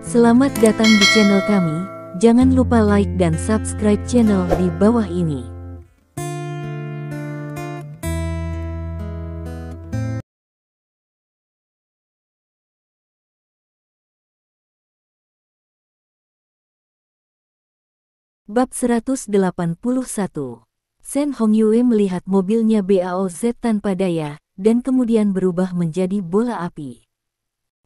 Selamat datang di channel kami, jangan lupa like dan subscribe channel di bawah ini. Bab 181. Shen Hongyue melihat mobilnya BAOZ tanpa daya, dan kemudian berubah menjadi bola api.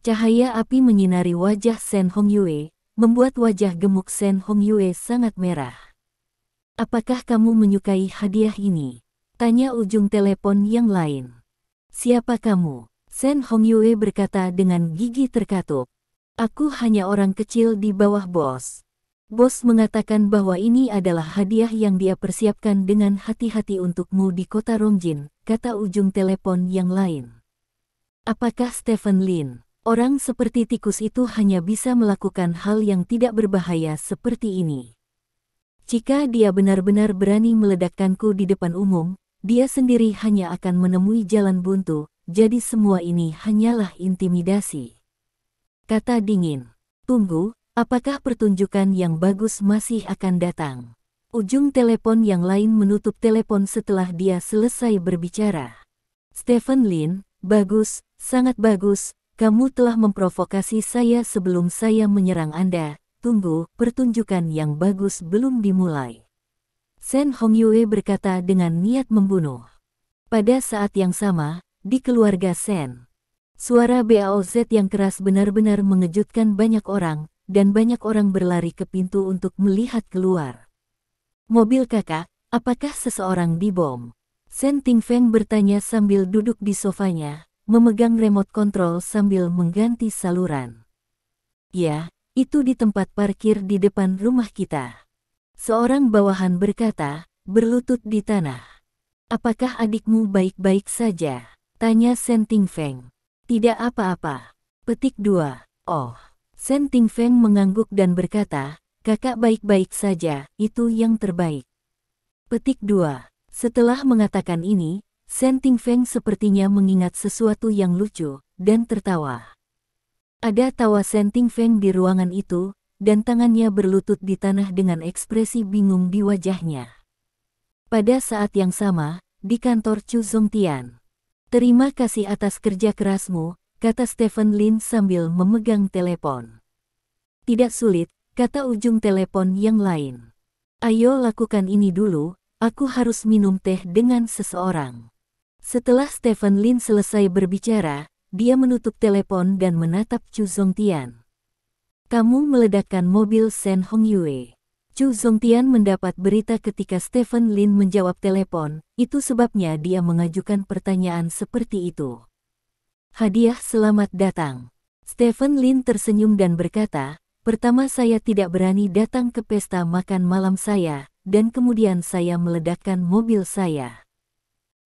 Cahaya api menyinari wajah Shen Hongyue, membuat wajah gemuk Shen Hongyue sangat merah. "Apakah kamu menyukai hadiah ini?" tanya ujung telepon yang lain. "Siapa kamu?" Shen Hongyue berkata dengan gigi terkatup. "Aku hanya orang kecil di bawah bos. Bos mengatakan bahwa ini adalah hadiah yang dia persiapkan dengan hati-hati untukmu di kota Rongjin," kata ujung telepon yang lain. "Apakah Stephen Lin? Orang seperti tikus itu hanya bisa melakukan hal yang tidak berbahaya seperti ini. Jika dia benar-benar berani meledakkanku di depan umum, dia sendiri hanya akan menemui jalan buntu, jadi semua ini hanyalah intimidasi," kata dingin. "Tunggu. Apakah pertunjukan yang bagus masih akan datang?" Ujung telepon yang lain menutup telepon setelah dia selesai berbicara. "Stephen Lin, bagus, sangat bagus. Kamu telah memprovokasi saya sebelum saya menyerang Anda. Tunggu, pertunjukan yang bagus belum dimulai." Shen Hongyue berkata dengan niat membunuh. Pada saat yang sama, di keluarga Shen, suara BAOZ yang keras benar-benar mengejutkan banyak orang, dan banyak orang berlari ke pintu untuk melihat keluar. "Mobil kakak, apakah seseorang dibom?" Shen Tingfeng bertanya sambil duduk di sofanya, memegang remote control sambil mengganti saluran. "Ya, itu di tempat parkir di depan rumah kita," seorang bawahan berkata, berlutut di tanah. "Apakah adikmu baik-baik saja?" tanya Shen Tingfeng. "Tidak apa-apa." Petik 2. "Oh." Shen Tingfeng mengangguk dan berkata, "Kakak baik-baik saja, itu yang terbaik." Petik 2. Setelah mengatakan ini, Shen Tingfeng sepertinya mengingat sesuatu yang lucu, dan tertawa. Ada tawa Shen Tingfeng di ruangan itu, dan tangannya berlutut di tanah dengan ekspresi bingung di wajahnya. Pada saat yang sama, di kantor Chu Zongtian. "Terima kasih atas kerja kerasmu," kata Stephen Lin sambil memegang telepon. "Tidak sulit," kata ujung telepon yang lain. "Ayo lakukan ini dulu, aku harus minum teh dengan seseorang." Setelah Stephen Lin selesai berbicara, dia menutup telepon dan menatap Chu Zongtian. "Kamu meledakkan mobil Shen Hongyue." Chu Zongtian mendapat berita ketika Stephen Lin menjawab telepon, itu sebabnya dia mengajukan pertanyaan seperti itu. "Hadiah selamat datang." Stephen Lin tersenyum dan berkata, "Pertama saya tidak berani datang ke pesta makan malam saya, dan kemudian saya meledakkan mobil saya.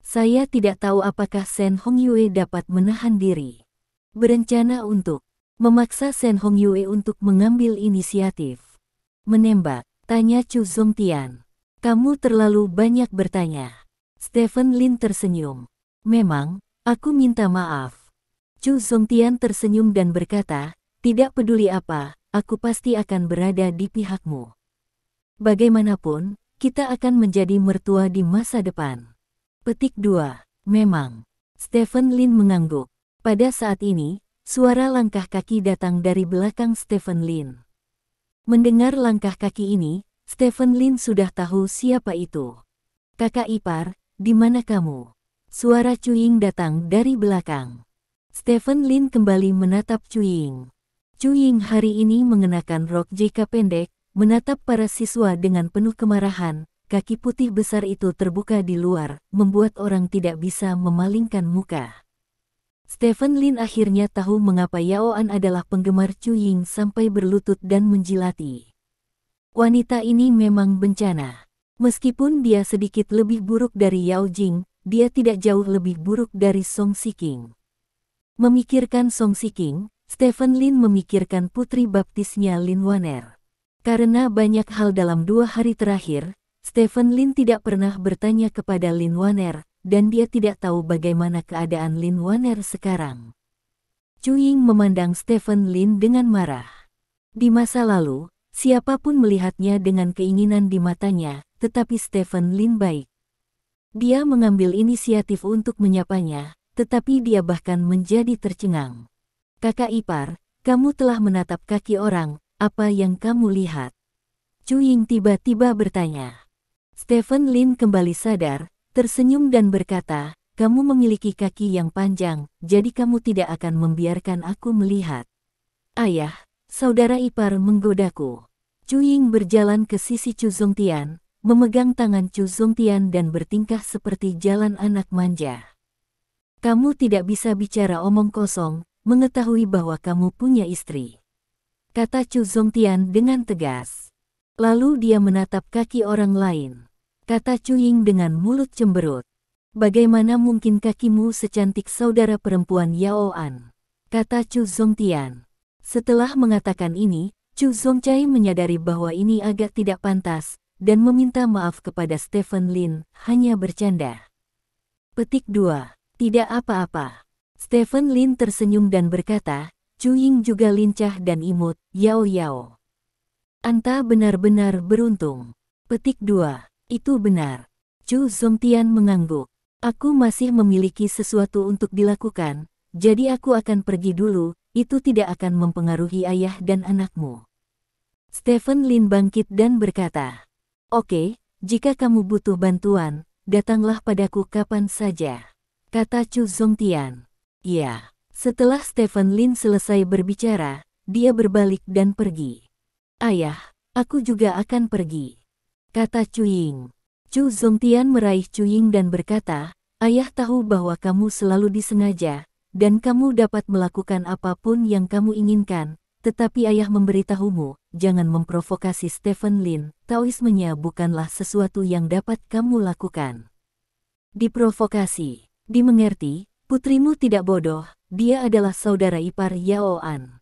Saya tidak tahu apakah Shen Hongyue dapat menahan diri. Berencana untuk memaksa Shen Hongyue untuk mengambil inisiatif. Menembak?" tanya Chu Zongtian. "Kamu terlalu banyak bertanya." Stephen Lin tersenyum. "Memang, aku minta maaf." Chu Zongtian tersenyum dan berkata, "Tidak peduli apa, aku pasti akan berada di pihakmu. Bagaimanapun, kita akan menjadi mertua di masa depan." Petik 2. "Memang." Stephen Lin mengangguk. Pada saat ini, suara langkah kaki datang dari belakang Stephen Lin. Mendengar langkah kaki ini, Stephen Lin sudah tahu siapa itu. "Kakak ipar, di mana kamu?" Suara Cuying datang dari belakang. Stephen Lin kembali menatap Cuying. Cuying hari ini mengenakan rok jika pendek, menatap para siswa dengan penuh kemarahan. Kaki putih besar itu terbuka di luar, membuat orang tidak bisa memalingkan muka. Stephen Lin akhirnya tahu mengapa Yao An adalah penggemar Cuying sampai berlutut dan menjilati. Wanita ini memang bencana. Meskipun dia sedikit lebih buruk dari Yao Jing, dia tidak jauh lebih buruk dari Song Shiking. Memikirkan Song Shiking, Stephen Lin memikirkan putri baptisnya Lin Waner. Karena banyak hal dalam 2 hari terakhir, Stephen Lin tidak pernah bertanya kepada Lin Waner, dan dia tidak tahu bagaimana keadaan Lin Waner sekarang. Cuying memandang Stephen Lin dengan marah. Di masa lalu, siapapun melihatnya dengan keinginan di matanya, tetapi Stephen Lin baik. Dia mengambil inisiatif untuk menyapanya, tetapi dia bahkan menjadi tercengang. Kakak ipar, kamu telah menatap kaki orang, apa yang kamu lihat? Chu Ying tiba-tiba bertanya. Stephen Lin kembali sadar, tersenyum dan berkata, kamu memiliki kaki yang panjang, jadi kamu tidak akan membiarkan aku melihat. Ayah, saudara ipar menggodaku. Chu Ying berjalan ke sisi Chu Zongtian, memegang tangan Chu Zongtian dan bertingkah seperti jalan anak manja. Kamu tidak bisa bicara omong kosong, mengetahui bahwa kamu punya istri, kata Chu Zongtian dengan tegas. Lalu dia menatap kaki orang lain. Kata Chu Ying dengan mulut cemberut. Bagaimana mungkin kakimu secantik saudara perempuan Yao An? Kata Chu Zongtian. Setelah mengatakan ini, Chu Zongcai menyadari bahwa ini agak tidak pantas, dan meminta maaf kepada Stephen Lin, hanya bercanda. Petik 2. Tidak apa-apa. Stephen Lin tersenyum dan berkata, Chu Ying juga lincah dan imut, Yao Yao. Anta benar-benar beruntung. Petik 2. Itu benar. Chu Zongtian mengangguk. Aku masih memiliki sesuatu untuk dilakukan, jadi aku akan pergi dulu, itu tidak akan mempengaruhi ayah dan anakmu. Stephen Lin bangkit dan berkata, Oke, jika kamu butuh bantuan, datanglah padaku kapan saja. Kata Chu Zongtian. Iya. Setelah Stephen Lin selesai berbicara, dia berbalik dan pergi. Ayah, aku juga akan pergi. Kata Chu Ying. Chu Zongtian meraih Chu Ying dan berkata, ayah tahu bahwa kamu selalu disengaja, dan kamu dapat melakukan apapun yang kamu inginkan, tetapi ayah memberitahumu, jangan memprovokasi Stephen Lin, Taoismenya bukanlah sesuatu yang dapat kamu lakukan. Diprovokasi. Dimengerti, putrimu tidak bodoh, dia adalah saudara ipar Yao An.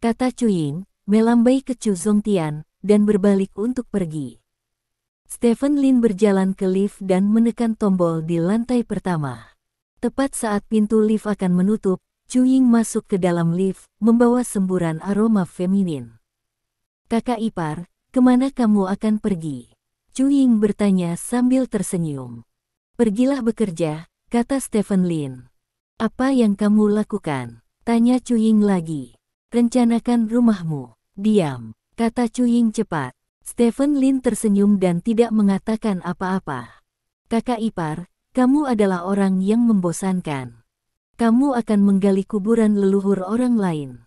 Kata Chu Ying, melambai ke Chu Zongtian, dan berbalik untuk pergi. Stephen Lin berjalan ke lift dan menekan tombol di lantai pertama. Tepat saat pintu lift akan menutup, Chu Ying masuk ke dalam lift, membawa semburan aroma feminin. Kakak ipar, kemana kamu akan pergi? Chu Ying bertanya sambil tersenyum. Pergilah bekerja, kata Stephen Lin. Apa yang kamu lakukan? Tanya Chu Ying lagi. Rencanakan rumahmu. Diam, kata Chu Ying cepat. Stephen Lin tersenyum dan tidak mengatakan apa-apa. Kakak ipar, kamu adalah orang yang membosankan. Kamu akan menggali kuburan leluhur orang lain.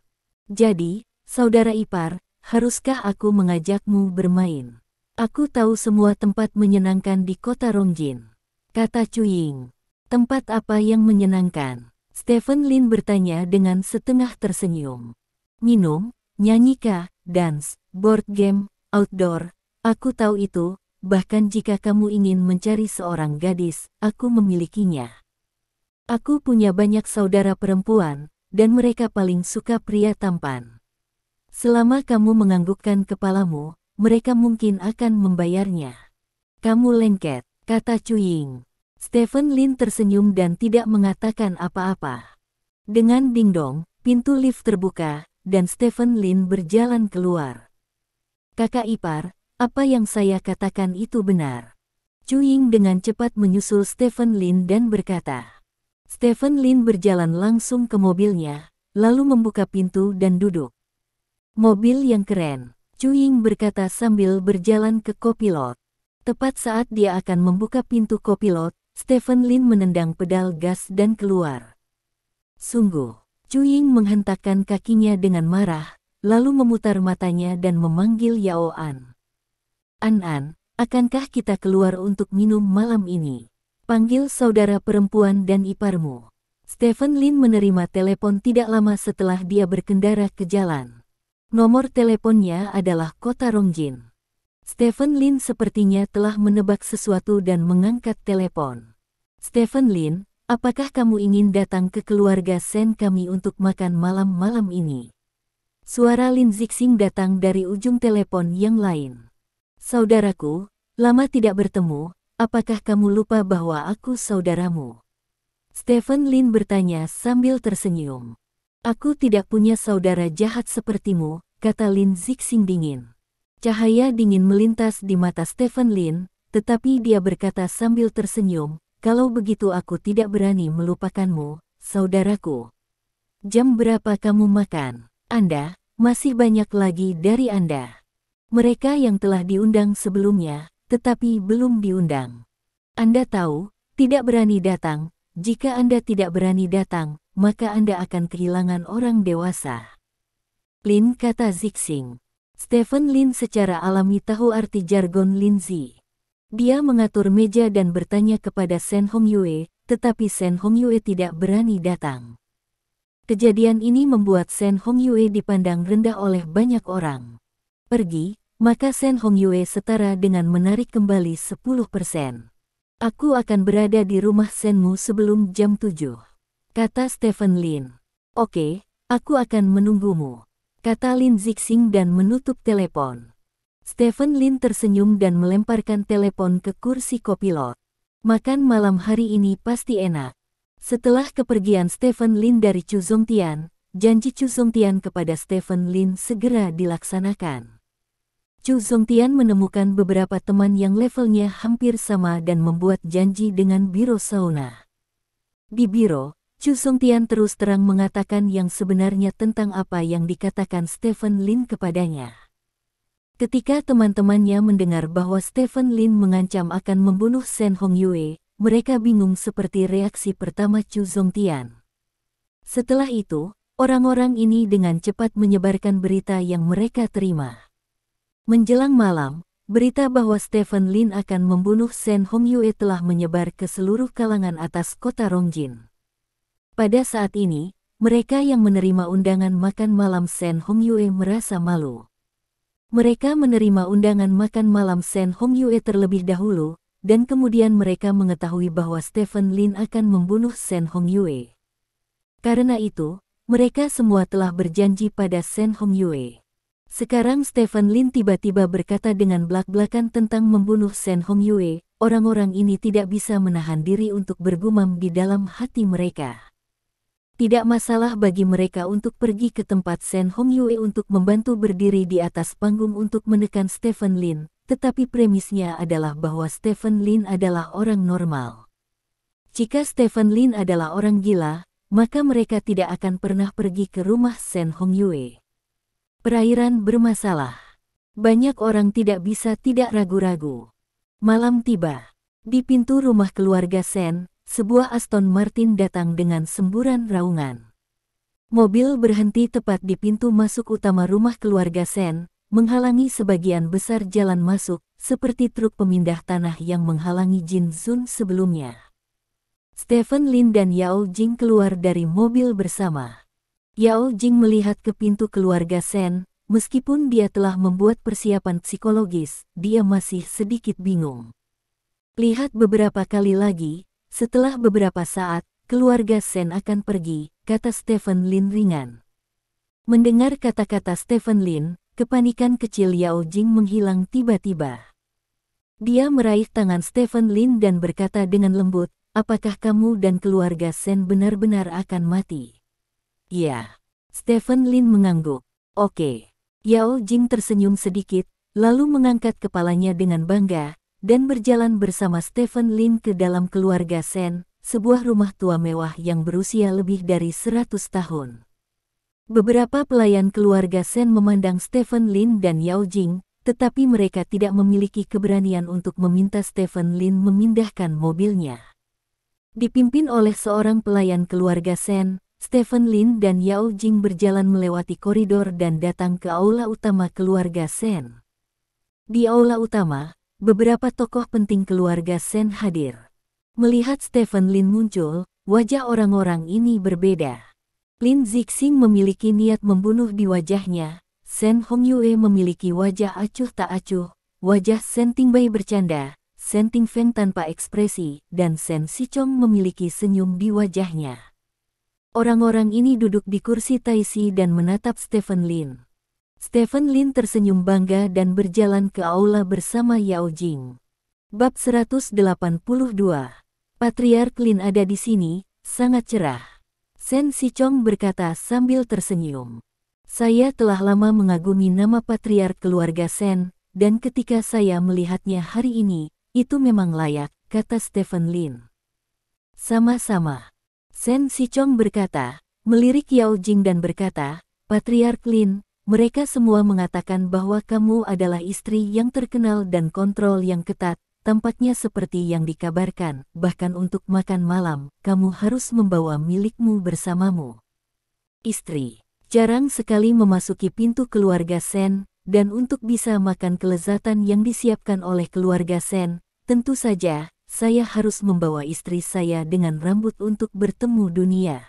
Jadi, saudara ipar, haruskah aku mengajakmu bermain? Aku tahu semua tempat menyenangkan di kota Rongjin. Kata Chu Ying. Tempat apa yang menyenangkan? Stephen Lin bertanya dengan setengah tersenyum. Minum, nyanyi kah, dance, board game, outdoor, aku tahu itu, bahkan jika kamu ingin mencari seorang gadis, aku memilikinya. Aku punya banyak saudara perempuan, dan mereka paling suka pria tampan. Selama kamu menganggukkan kepalamu, mereka mungkin akan membayarnya. Kamu lengket, kata Chu Ying. Stephen Lin tersenyum dan tidak mengatakan apa-apa. Dengan dingdong, pintu lift terbuka, dan Stephen Lin berjalan keluar. Kakak ipar, apa yang saya katakan itu benar. Chu Ying dengan cepat menyusul Stephen Lin dan berkata. Stephen Lin berjalan langsung ke mobilnya, lalu membuka pintu dan duduk. Mobil yang keren, Chu Ying berkata sambil berjalan ke kopilot. Tepat saat dia akan membuka pintu kopilot, Stephen Lin menendang pedal gas dan keluar. Sungguh, Chu Ying menghentakkan kakinya dengan marah, lalu memutar matanya dan memanggil Yao An. An, akankah kita keluar untuk minum malam ini? Panggil saudara perempuan dan iparmu. Stephen Lin menerima telepon tidak lama setelah dia berkendara ke jalan. Nomor teleponnya adalah kota Rongjin. Stephen Lin sepertinya telah menebak sesuatu dan mengangkat telepon. Stephen Lin, apakah kamu ingin datang ke keluarga Sen kami untuk makan malam-malam ini? Suara Lin Zixing datang dari ujung telepon yang lain. Saudaraku, lama tidak bertemu, apakah kamu lupa bahwa aku saudaramu? Stephen Lin bertanya sambil tersenyum. Aku tidak punya saudara jahat sepertimu, kata Lin Zixing dingin. Cahaya dingin melintas di mata Stephen Lin, tetapi dia berkata sambil tersenyum, kalau begitu aku tidak berani melupakanmu, saudaraku. Jam berapa kamu makan? Anda, masih banyak lagi dari Anda. Mereka yang telah diundang sebelumnya, tetapi belum diundang. Anda tahu, tidak berani datang. Jika Anda tidak berani datang, maka Anda akan kehilangan orang dewasa. Lin, kata Zixing. Stephen Lin secara alami tahu arti jargon Linzi. Dia mengatur meja dan bertanya kepada Shen Hongyue, tetapi Shen Hongyue tidak berani datang. Kejadian ini membuat Shen Hongyue dipandang rendah oleh banyak orang. Pergi, maka Shen Hongyue setara dengan menarik kembali 10%. Aku akan berada di rumah Shenmu sebelum jam 7, kata Stephen Lin. Oke, aku akan menunggumu, kata Lin Zixing dan menutup telepon. Stephen Lin tersenyum dan melemparkan telepon ke kursi kopilot. Makan malam hari ini pasti enak. Setelah kepergian Stephen Lin dari Chu Zongtian, janji Chu Zongtian kepada Stephen Lin segera dilaksanakan. Chu Zongtian menemukan beberapa teman yang levelnya hampir sama dan membuat janji dengan biro sauna. Di biro, Chu Zongtian terus terang mengatakan yang sebenarnya tentang apa yang dikatakan Stephen Lin kepadanya. Ketika teman-temannya mendengar bahwa Stephen Lin mengancam akan membunuh Shen Hongyue, mereka bingung seperti reaksi pertama Chu Zongtian. Setelah itu, orang-orang ini dengan cepat menyebarkan berita yang mereka terima. Menjelang malam, berita bahwa Stephen Lin akan membunuh Shen Hongyue telah menyebar ke seluruh kalangan atas kota Rongjin. Pada saat ini, mereka yang menerima undangan makan malam Shen Hongyue merasa malu. Mereka menerima undangan makan malam Shen Hongyue terlebih dahulu, dan kemudian mereka mengetahui bahwa Stephen Lin akan membunuh Shen Hongyue. Karena itu, mereka semua telah berjanji pada Shen Hongyue. Sekarang Stephen Lin tiba-tiba berkata dengan belak-belakan tentang membunuh Shen Hongyue, orang-orang ini tidak bisa menahan diri untuk bergumam di dalam hati mereka. Tidak masalah bagi mereka untuk pergi ke tempat Shen Hongyue untuk membantu berdiri di atas panggung untuk menekan Stephen Lin, tetapi premisnya adalah bahwa Stephen Lin adalah orang normal. Jika Stephen Lin adalah orang gila, maka mereka tidak akan pernah pergi ke rumah Shen Hongyue. Perairan bermasalah. Banyak orang tidak bisa tidak ragu-ragu. Malam tiba. Di pintu rumah keluarga Shen, sebuah Aston Martin datang dengan semburan raungan. Mobil berhenti tepat di pintu masuk utama rumah keluarga Shen, menghalangi sebagian besar jalan masuk, seperti truk pemindah tanah yang menghalangi Jin Zun sebelumnya. Stephen Lin dan Yao Jing keluar dari mobil bersama. Yao Jing melihat ke pintu keluarga Shen, meskipun dia telah membuat persiapan psikologis, dia masih sedikit bingung. Lihat beberapa kali lagi, setelah beberapa saat, keluarga Shen akan pergi, kata Stephen Lin ringan. Mendengar kata-kata Stephen Lin, kepanikan kecil Yao Jing menghilang tiba-tiba. Dia meraih tangan Stephen Lin dan berkata dengan lembut, apakah kamu dan keluarga Shen benar-benar akan mati? Ya. Stephen Lin mengangguk. Oke. Yao Jing tersenyum sedikit, lalu mengangkat kepalanya dengan bangga, dan berjalan bersama Stephen Lin ke dalam keluarga Shen, sebuah rumah tua mewah yang berusia lebih dari 100 tahun. Beberapa pelayan keluarga Shen memandang Stephen Lin dan Yao Jing, tetapi mereka tidak memiliki keberanian untuk meminta Stephen Lin memindahkan mobilnya. Dipimpin oleh seorang pelayan keluarga Shen, Stephen Lin dan Yao Jing berjalan melewati koridor dan datang ke aula utama keluarga Shen. Di aula utama, beberapa tokoh penting keluarga Shen hadir. Melihat Stephen Lin muncul, wajah orang-orang ini berbeda. Lin Zixing memiliki niat membunuh di wajahnya, Shen Hongyue memiliki wajah acuh tak acuh, wajah Shen Tingbai bercanda, Shen Tingfeng tanpa ekspresi, dan Shen Sichong memiliki senyum di wajahnya. Orang-orang ini duduk di kursi taisi dan menatap Stephen Lin. Stephen Lin tersenyum bangga dan berjalan ke aula bersama Yao Jing. Bab 182. Patriark Lin ada di sini, sangat cerah. Shen Sichong berkata sambil tersenyum. Saya telah lama mengagumi nama patriark keluarga Sen, dan ketika saya melihatnya hari ini, itu memang layak, kata Stephen Lin. Sama-sama. Sen Sichong berkata, melirik Yao Jing dan berkata, Patriark Lin, mereka semua mengatakan bahwa kamu adalah istri yang terkenal dan kontrol yang ketat, tampaknya seperti yang dikabarkan, bahkan untuk makan malam, kamu harus membawa milikmu bersamamu. Istri jarang sekali memasuki pintu keluarga Sen, dan untuk bisa makan kelezatan yang disiapkan oleh keluarga Sen, tentu saja, saya harus membawa istri saya dengan rambut untuk bertemu dunia.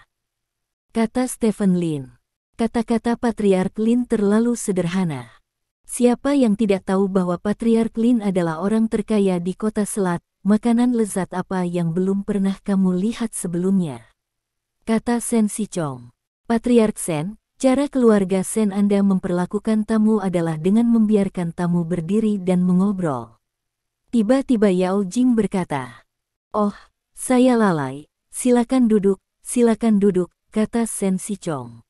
Kata Stephen Lin. Kata-kata Patriark Lin terlalu sederhana. Siapa yang tidak tahu bahwa Patriark Lin adalah orang terkaya di kota Selat, makanan lezat apa yang belum pernah kamu lihat sebelumnya? Kata Sen Sichong. Patriark Sen, cara keluarga Sen Anda memperlakukan tamu adalah dengan membiarkan tamu berdiri dan mengobrol. Tiba-tiba Yao Jing berkata, "Oh, saya lalai, silakan duduk, kata Sen Sichong.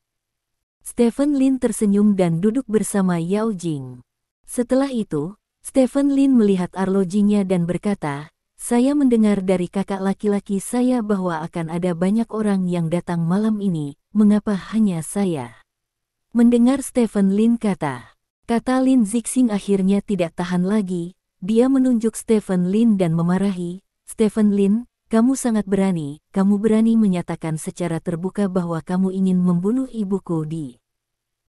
Stephen Lin tersenyum dan duduk bersama Yao Jing. Setelah itu, Stephen Lin melihat arlojinya dan berkata, "Saya mendengar dari kakak laki-laki saya bahwa akan ada banyak orang yang datang malam ini, mengapa hanya saya?" Mendengar Stephen Lin kata Lin Zixing akhirnya tidak tahan lagi, dia menunjuk Stephen Lin dan memarahi, "Stephen Lin, kamu sangat berani, kamu berani menyatakan secara terbuka bahwa kamu ingin membunuh ibuku di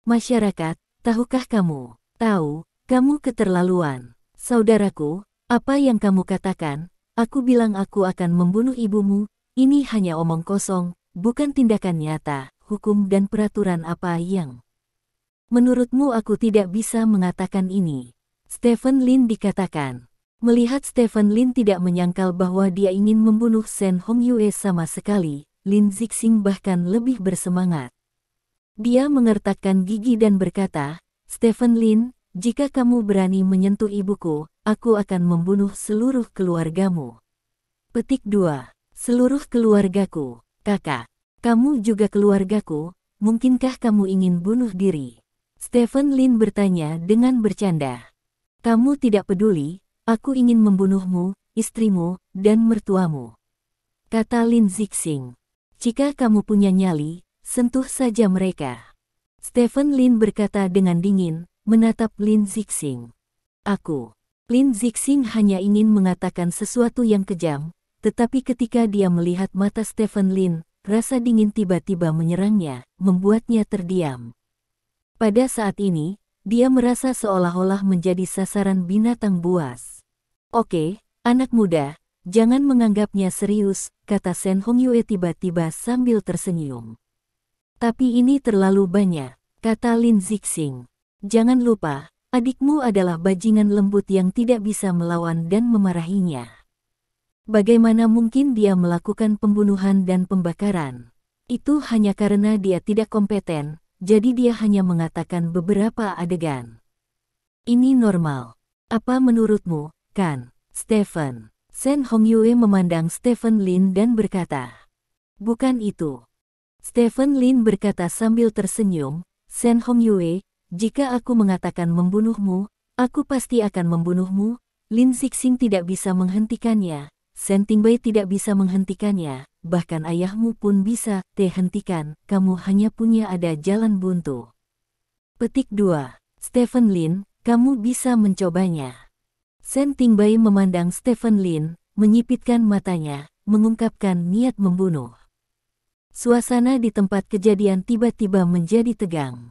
masyarakat, tahukah kamu? Tahu, kamu keterlaluan. Saudaraku, apa yang kamu katakan? Aku bilang aku akan membunuh ibumu, ini hanya omong kosong, bukan tindakan nyata. Hukum dan peraturan apa yang menurutmu aku tidak bisa mengatakan ini?" Stephen Lin dikatakan. Melihat Stephen Lin tidak menyangkal bahwa dia ingin membunuh Sen Hongyue sama sekali, Lin Zixing bahkan lebih bersemangat. Dia mengertakkan gigi dan berkata, "Stephen Lin, jika kamu berani menyentuh ibuku, aku akan membunuh seluruh keluargamu." Petik 2. Seluruh keluargaku, kakak. Kamu juga keluargaku, mungkinkah kamu ingin bunuh diri? Stephen Lin bertanya dengan bercanda. "Kamu tidak peduli, aku ingin membunuhmu, istrimu, dan mertuamu," kata Lin Zixing. "Jika kamu punya nyali, sentuh saja mereka." Stephen Lin berkata dengan dingin, menatap Lin Zixing. Lin Zixing hanya ingin mengatakan sesuatu yang kejam, tetapi ketika dia melihat mata Stephen Lin, rasa dingin tiba-tiba menyerangnya, membuatnya terdiam. Pada saat ini, dia merasa seolah-olah menjadi sasaran binatang buas. "Oke, anak muda, jangan menganggapnya serius," kata Sen Hongyue tiba-tiba sambil tersenyum. "Tapi ini terlalu banyak," kata Lin Zixing. "Jangan lupa, adikmu adalah bajingan lembut yang tidak bisa melawan dan memarahinya. Bagaimana mungkin dia melakukan pembunuhan dan pembakaran? Itu hanya karena dia tidak kompeten, jadi dia hanya mengatakan beberapa adegan. Ini normal. Apa menurutmu, kan, Stephen?" Sen Hongyue memandang Stephen Lin dan berkata, "Bukan itu." Stephen Lin berkata sambil tersenyum, "Sen Hongyue, jika aku mengatakan membunuhmu, aku pasti akan membunuhmu." Lin Zixing tidak bisa menghentikannya. Sen Tingbai tidak bisa menghentikannya, bahkan ayahmu pun bisa, hentikan, kamu hanya punya ada jalan buntu. Petik 2. Stephen Lin, kamu bisa mencobanya. Sen Tingbai memandang Stephen Lin, menyipitkan matanya, mengungkapkan niat membunuh. Suasana di tempat kejadian tiba-tiba menjadi tegang.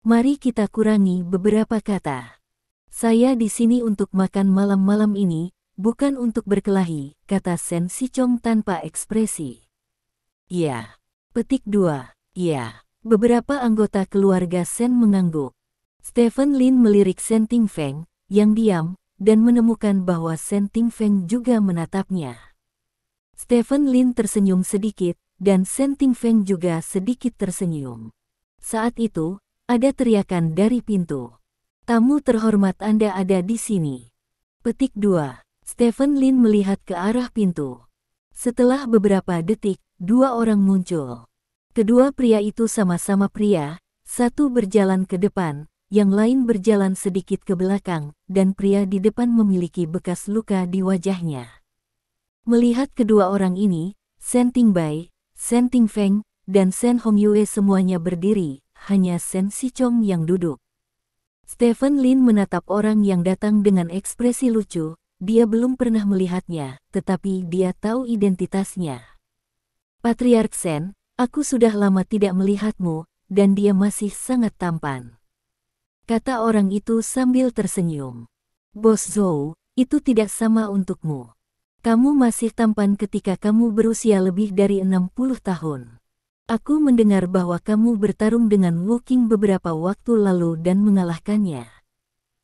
"Mari kita kurangi beberapa kata. Saya di sini untuk makan malam-malam ini, bukan untuk berkelahi," kata Sen Sichong tanpa ekspresi. "Iya." Petik 2. "Iya." Beberapa anggota keluarga Sen mengangguk. Stephen Lin melirik Sen Tingfeng, yang diam, dan menemukan bahwa Sen Tingfeng juga menatapnya. Stephen Lin tersenyum sedikit, dan Sen Tingfeng juga sedikit tersenyum. Saat itu, ada teriakan dari pintu. "Tamu terhormat Anda ada di sini." Petik 2. Stephen Lin melihat ke arah pintu. Setelah beberapa detik, dua orang muncul. Kedua pria itu sama-sama pria, Satu berjalan ke depan, yang lain berjalan sedikit ke belakang, dan pria di depan memiliki bekas luka di wajahnya. Melihat kedua orang ini, Shen Tingbai, Shen Tingfeng, dan Shen Hongyue semuanya berdiri, hanya Shen Sichong yang duduk. Stephen Lin menatap orang yang datang dengan ekspresi lucu. Dia belum pernah melihatnya, tetapi dia tahu identitasnya. Patriark Shen, aku sudah lama tidak melihatmu, dan dia masih sangat tampan, kata orang itu sambil tersenyum. Bos Zhou, itu tidak sama untukmu. Kamu masih tampan ketika kamu berusia lebih dari 60 tahun. Aku mendengar bahwa kamu bertarung dengan Wu Qing beberapa waktu lalu dan mengalahkannya.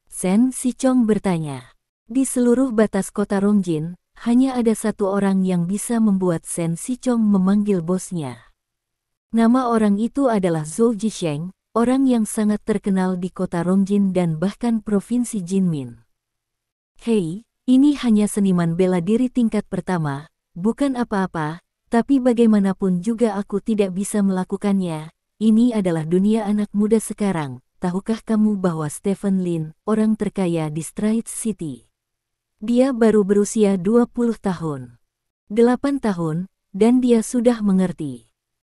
Shen Sichong bertanya. Di seluruh batas kota Rongjin, hanya ada satu orang yang bisa membuat Shen Sichong memanggil bosnya. Nama orang itu adalah Zhou Jisheng, orang yang sangat terkenal di kota Rongjin dan bahkan provinsi Jinmin. Hei, ini hanya seniman bela diri tingkat pertama, bukan apa-apa, tapi bagaimanapun juga aku tidak bisa melakukannya. Ini adalah dunia anak muda sekarang. Tahukah kamu bahwa Stephen Lin, orang terkaya di Straits City? Dia baru berusia 20 tahun. 8 tahun, dan dia sudah mengerti.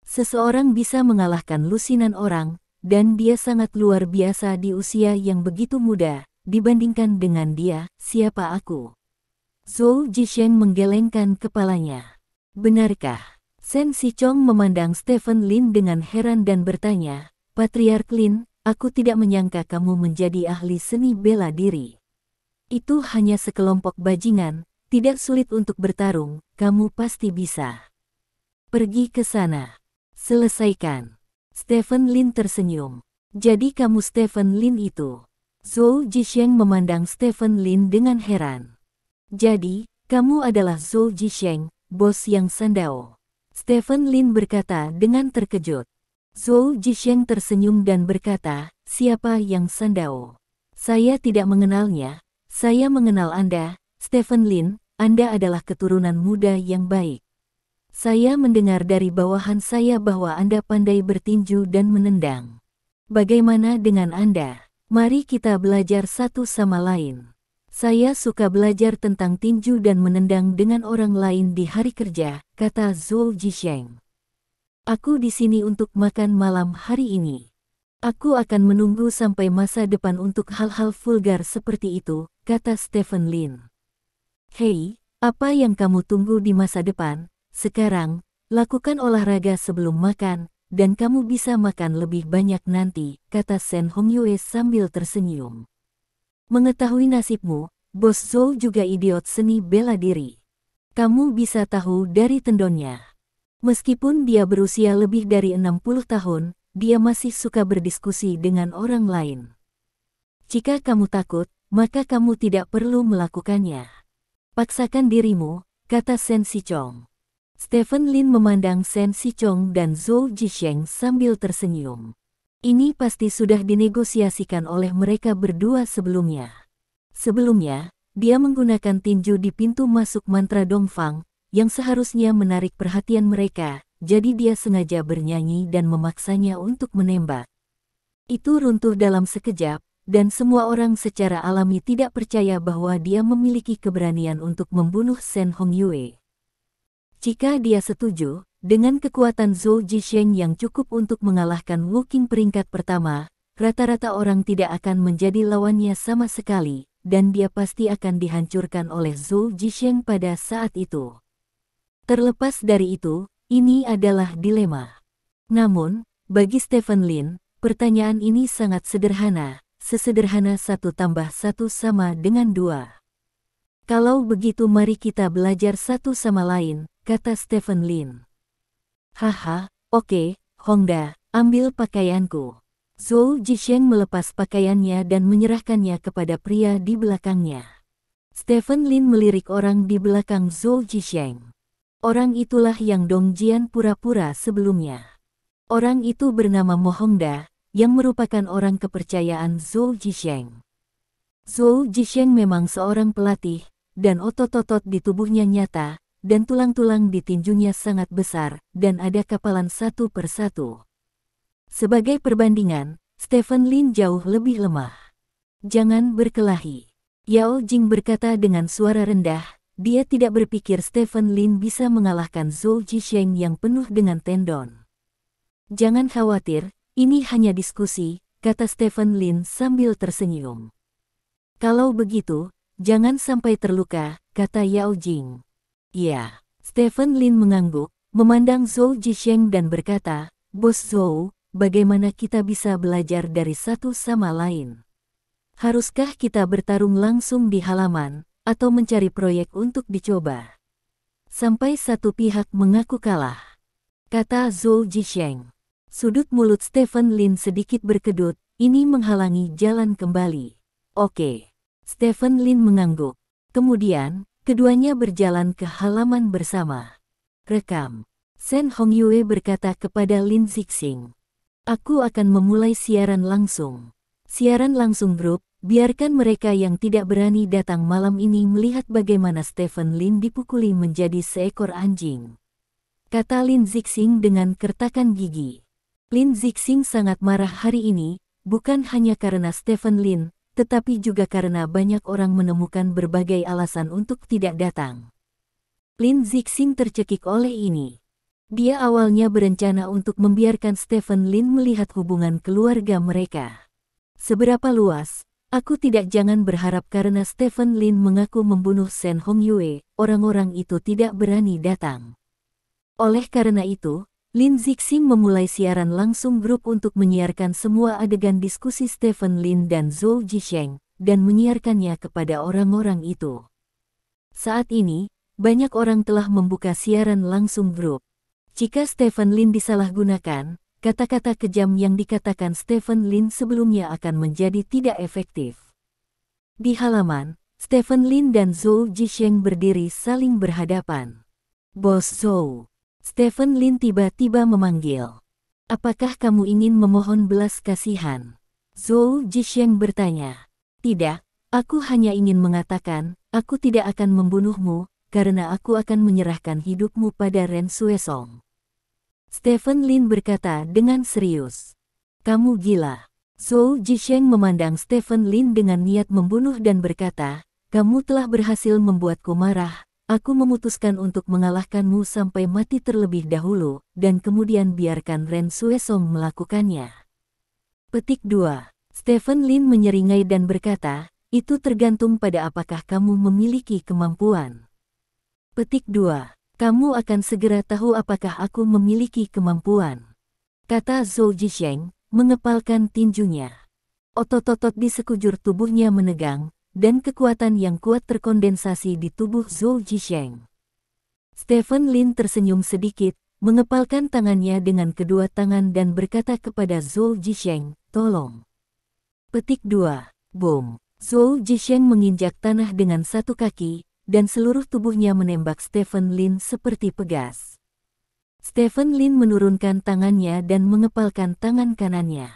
Seseorang bisa mengalahkan lusinan orang, dan dia sangat luar biasa di usia yang begitu muda. Dibandingkan dengan dia, siapa aku? Zhou Jisheng menggelengkan kepalanya. Benarkah? Shen Sichong memandang Stephen Lin dengan heran dan bertanya, Patriark Lin, aku tidak menyangka kamu menjadi ahli seni bela diri. Itu hanya sekelompok bajingan, tidak sulit untuk bertarung, kamu pasti bisa. Pergi ke sana. Selesaikan. Stephen Lin tersenyum. Jadi kamu Stephen Lin itu? Zhou Jisheng memandang Stephen Lin dengan heran. Jadi, kamu adalah Zhou Jisheng, bos yang Sandao. Stephen Lin berkata dengan terkejut. Zhou Jisheng tersenyum dan berkata, siapa yang Sandao? Saya tidak mengenalnya. Saya mengenal Anda, Stephen Lin, Anda adalah keturunan muda yang baik. Saya mendengar dari bawahan saya bahwa Anda pandai bertinju dan menendang. Bagaimana dengan Anda? Mari kita belajar satu sama lain. Saya suka belajar tentang tinju dan menendang dengan orang lain di hari kerja, kata Zhou Jisheng. Aku di sini untuk makan malam hari ini. Aku akan menunggu sampai masa depan untuk hal-hal vulgar seperti itu, kata Stephen Lin. Hei, apa yang kamu tunggu di masa depan? Sekarang, lakukan olahraga sebelum makan, dan kamu bisa makan lebih banyak nanti, kata Shen Hongyue sambil tersenyum. Mengetahui nasibmu, Bos Zhou juga idiot seni bela diri. Kamu bisa tahu dari tendonnya. Meskipun dia berusia lebih dari 60 tahun, dia masih suka berdiskusi dengan orang lain. Jika kamu takut, maka kamu tidak perlu melakukannya. Paksakan dirimu, kata Shen Sichong. Stephen Lin memandang Shen Sichong dan Zhou Jisheng sambil tersenyum. Ini pasti sudah dinegosiasikan oleh mereka berdua sebelumnya. Sebelumnya, dia menggunakan tinju di pintu masuk mantra Dongfang, yang seharusnya menarik perhatian mereka, jadi dia sengaja bernyanyi dan memaksanya untuk menembak. Itu runtuh dalam sekejap, dan semua orang secara alami tidak percaya bahwa dia memiliki keberanian untuk membunuh Shen Hongyue. Jika dia setuju, dengan kekuatan Zhou Jisheng yang cukup untuk mengalahkan Wu Qing peringkat pertama, rata-rata orang tidak akan menjadi lawannya sama sekali, dan dia pasti akan dihancurkan oleh Zhou Jisheng pada saat itu. Terlepas dari itu, ini adalah dilema. Namun, bagi Stephen Lin, pertanyaan ini sangat sederhana, sesederhana 1 tambah 1 sama dengan 2. Kalau begitu mari kita belajar satu sama lain, kata Stephen Lin. Haha, oke, Hongda, ambil pakaianku. Zhou Jisheng melepas pakaiannya dan menyerahkannya kepada pria di belakangnya. Stephen Lin melirik orang di belakang Zhou Jisheng. Orang itulah yang Dong Jian pura-pura sebelumnya. Orang itu bernama Mo Hongda, yang merupakan orang kepercayaan Zhou Jisheng. Zhou Jisheng memang seorang pelatih, dan otot-otot di tubuhnya nyata, dan tulang-tulang di tinjunya sangat besar, dan ada kapalan satu persatu. Sebagai perbandingan, Stephen Lin jauh lebih lemah. Jangan berkelahi. Yao Jing berkata dengan suara rendah, dia tidak berpikir Stephen Lin bisa mengalahkan Zhou Zhisheng yang penuh dengan tendon. Jangan khawatir, ini hanya diskusi, kata Stephen Lin sambil tersenyum. Kalau begitu, jangan sampai terluka, kata Yao Jing. Ya, Stephen Lin mengangguk, memandang Zhou Zhisheng dan berkata, Bos Zhou, bagaimana kita bisa belajar dari satu sama lain? Haruskah kita bertarung langsung di halaman, atau mencari proyek untuk dicoba? Sampai satu pihak mengaku kalah, kata Zhou Zhisheng. Sudut mulut Stephen Lin sedikit berkedut, ini menghalangi jalan kembali. Oke. Stephen Lin mengangguk. Kemudian, keduanya berjalan ke halaman bersama. Rekam. Shen Hongyue berkata kepada Lin Zixing. Aku akan memulai siaran langsung. Siaran langsung grup, biarkan mereka yang tidak berani datang malam ini melihat bagaimana Stephen Lin dipukuli menjadi seekor anjing. Kata Lin Zixing dengan kertakan gigi. Lin Zixing sangat marah hari ini, bukan hanya karena Stephen Lin, tetapi juga karena banyak orang menemukan berbagai alasan untuk tidak datang. Lin Zixing tercekik oleh ini. Dia awalnya berencana untuk membiarkan Stephen Lin melihat hubungan keluarga mereka. Seberapa luas, aku tidak jangan berharap karena Stephen Lin mengaku membunuh Shen Hongyue, orang-orang itu tidak berani datang. Oleh karena itu, Lin Zixing memulai siaran langsung grup untuk menyiarkan semua adegan diskusi Stephen Lin dan Zhou Zhisheng, dan menyiarkannya kepada orang-orang itu. Saat ini, banyak orang telah membuka siaran langsung grup. Jika Stephen Lin disalahgunakan, kata-kata kejam yang dikatakan Stephen Lin sebelumnya akan menjadi tidak efektif. Di halaman, Stephen Lin dan Zhou Zhisheng berdiri saling berhadapan. Bos Zhou. Stephen Lin tiba-tiba memanggil. Apakah kamu ingin memohon belas kasihan? Zhou Zhisheng bertanya. Tidak, aku hanya ingin mengatakan, aku tidak akan membunuhmu, karena aku akan menyerahkan hidupmu pada Ren Xuesong. Stephen Lin berkata dengan serius. Kamu gila. Zhou Zhisheng memandang Stephen Lin dengan niat membunuh dan berkata, kamu telah berhasil membuatku marah, aku memutuskan untuk mengalahkanmu sampai mati terlebih dahulu, dan kemudian biarkan Ren Xuesong melakukannya. Petik 2. Stephen Lin menyeringai dan berkata, itu tergantung pada apakah kamu memiliki kemampuan. Petik 2. Kamu akan segera tahu apakah aku memiliki kemampuan. Kata Zhou Zhisheng, mengepalkan tinjunya. Otot-otot di sekujur tubuhnya menegang, dan kekuatan yang kuat terkondensasi di tubuh Zhou Zhisheng. Stephen Lin tersenyum sedikit, mengepalkan tangannya dengan kedua tangan dan berkata kepada Zhou Zhisheng, tolong. Petik 2. Boom. Zhou Zhisheng menginjak tanah dengan satu kaki, dan seluruh tubuhnya menembak Stephen Lin seperti pegas. Stephen Lin menurunkan tangannya dan mengepalkan tangan kanannya.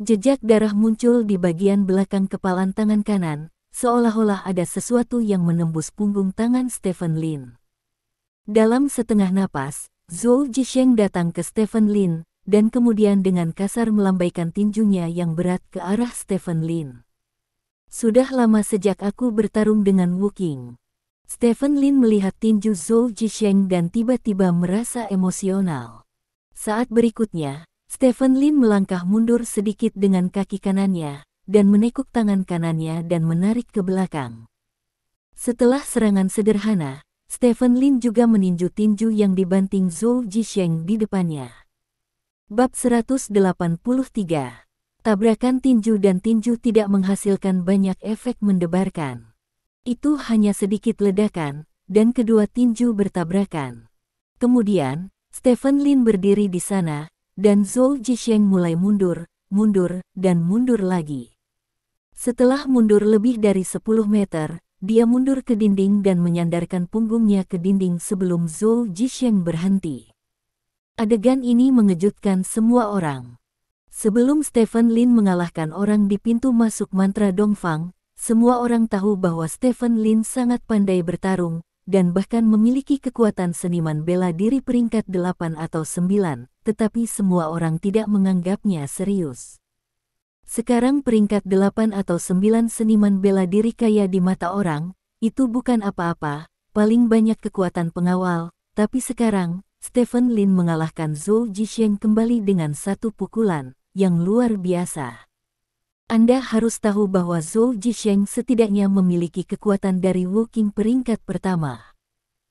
Jejak darah muncul di bagian belakang kepalan tangan kanan, seolah-olah ada sesuatu yang menembus punggung tangan Stephen Lin. Dalam setengah napas, Zhou Zhisheng datang ke Stephen Lin, dan kemudian dengan kasar melambaikan tinjunya yang berat ke arah Stephen Lin. Sudah lama sejak aku bertarung dengan Wu Qing. Stephen Lin melihat tinju Zhou Zhisheng dan tiba-tiba merasa emosional. Saat berikutnya, Stephen Lin melangkah mundur sedikit dengan kaki kanannya, dan menekuk tangan kanannya dan menarik ke belakang. Setelah serangan sederhana, Stephen Lin juga meninju tinju yang dibanting Zhou Zhisheng di depannya. Bab 183. Tabrakan tinju dan tinju tidak menghasilkan banyak efek mendebarkan. Itu hanya sedikit ledakan, dan kedua tinju bertabrakan. Kemudian, Stephen Lin berdiri di sana, dan Zhou Zhisheng mulai mundur, dan mundur lagi. Setelah mundur lebih dari 10 meter, dia mundur ke dinding dan menyandarkan punggungnya ke dinding sebelum Zhou Zhisheng berhenti. Adegan ini mengejutkan semua orang. Sebelum Stephen Lin mengalahkan orang di pintu masuk mantra Dongfang, semua orang tahu bahwa Stephen Lin sangat pandai bertarung, dan bahkan memiliki kekuatan seniman bela diri peringkat 8 atau 9, tetapi semua orang tidak menganggapnya serius. Sekarang peringkat 8 atau 9 seniman bela diri kaya di mata orang, itu bukan apa-apa, paling banyak kekuatan pengawal, tapi sekarang, Stephen Lin mengalahkan Zhou Zhixiang kembali dengan satu pukulan, yang luar biasa. Anda harus tahu bahwa Zhou Zhixiang setidaknya memiliki kekuatan dari Wu Qing peringkat pertama.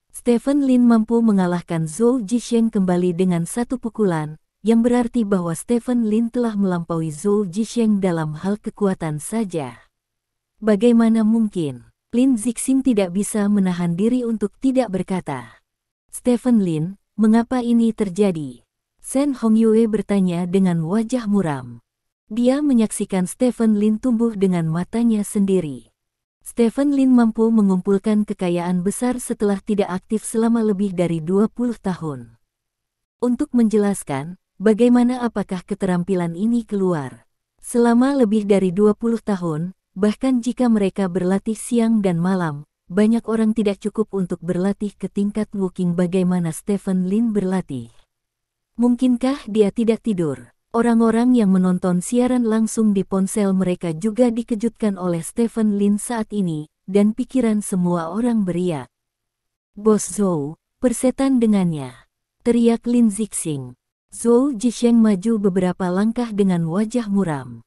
Stephen Lin mampu mengalahkan Zhou Zhixiang kembali dengan satu pukulan, yang berarti bahwa Stephen Lin telah melampaui Zhou Zhixiang dalam hal kekuatan saja. Bagaimana mungkin Lin Zixing tidak bisa menahan diri untuk tidak berkata, "Stephen Lin, mengapa ini terjadi?" Shen Hongyue bertanya dengan wajah muram. Dia menyaksikan Stephen Lin tumbuh dengan matanya sendiri. Stephen Lin mampu mengumpulkan kekayaan besar setelah tidak aktif selama lebih dari 20 tahun. Untuk menjelaskan, bagaimana apakah keterampilan ini keluar selama lebih dari 20 tahun, bahkan jika mereka berlatih siang dan malam, banyak orang tidak cukup untuk berlatih ke tingkat Wu Qing bagaimana Stephen Lin berlatih. Mungkinkah dia tidak tidur? Orang-orang yang menonton siaran langsung di ponsel mereka juga dikejutkan oleh Stephen Lin saat ini, dan pikiran semua orang beriak. "Bos Zhou, persetan dengannya!" teriak Lin Zixing. Zhou Zhixiang maju beberapa langkah dengan wajah muram.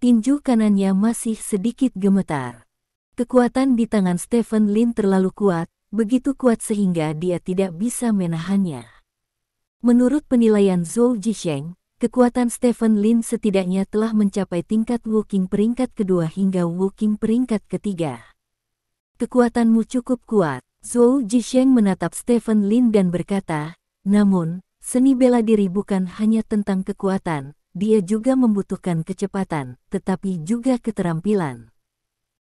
Tinju kanannya masih sedikit gemetar. Kekuatan di tangan Stephen Lin terlalu kuat, begitu kuat sehingga dia tidak bisa menahannya. Menurut penilaian Zhou Zhixiang, kekuatan Stephen Lin setidaknya telah mencapai tingkat Wu Qing peringkat kedua hingga Wu Qing peringkat ketiga. "Kekuatanmu cukup kuat." Zhou Zhixiang menatap Stephen Lin dan berkata, "Namun, seni bela diri bukan hanya tentang kekuatan, dia juga membutuhkan kecepatan, tetapi juga keterampilan.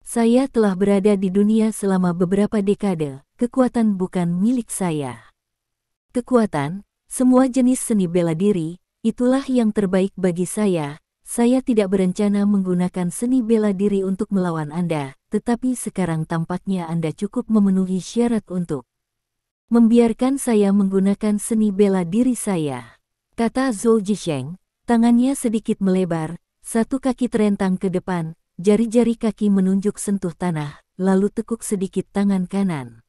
Saya telah berada di dunia selama beberapa dekade, kekuatan bukan milik saya. Kekuatan, semua jenis seni bela diri, itulah yang terbaik bagi saya. Saya tidak berencana menggunakan seni bela diri untuk melawan Anda, tetapi sekarang tampaknya Anda cukup memenuhi syarat untuk membiarkan saya menggunakan seni bela diri saya," kata Zhou Zhixiang. Tangannya sedikit melebar, satu kaki terentang ke depan, jari-jari kaki menunjuk sentuh tanah, lalu tekuk sedikit tangan kanan.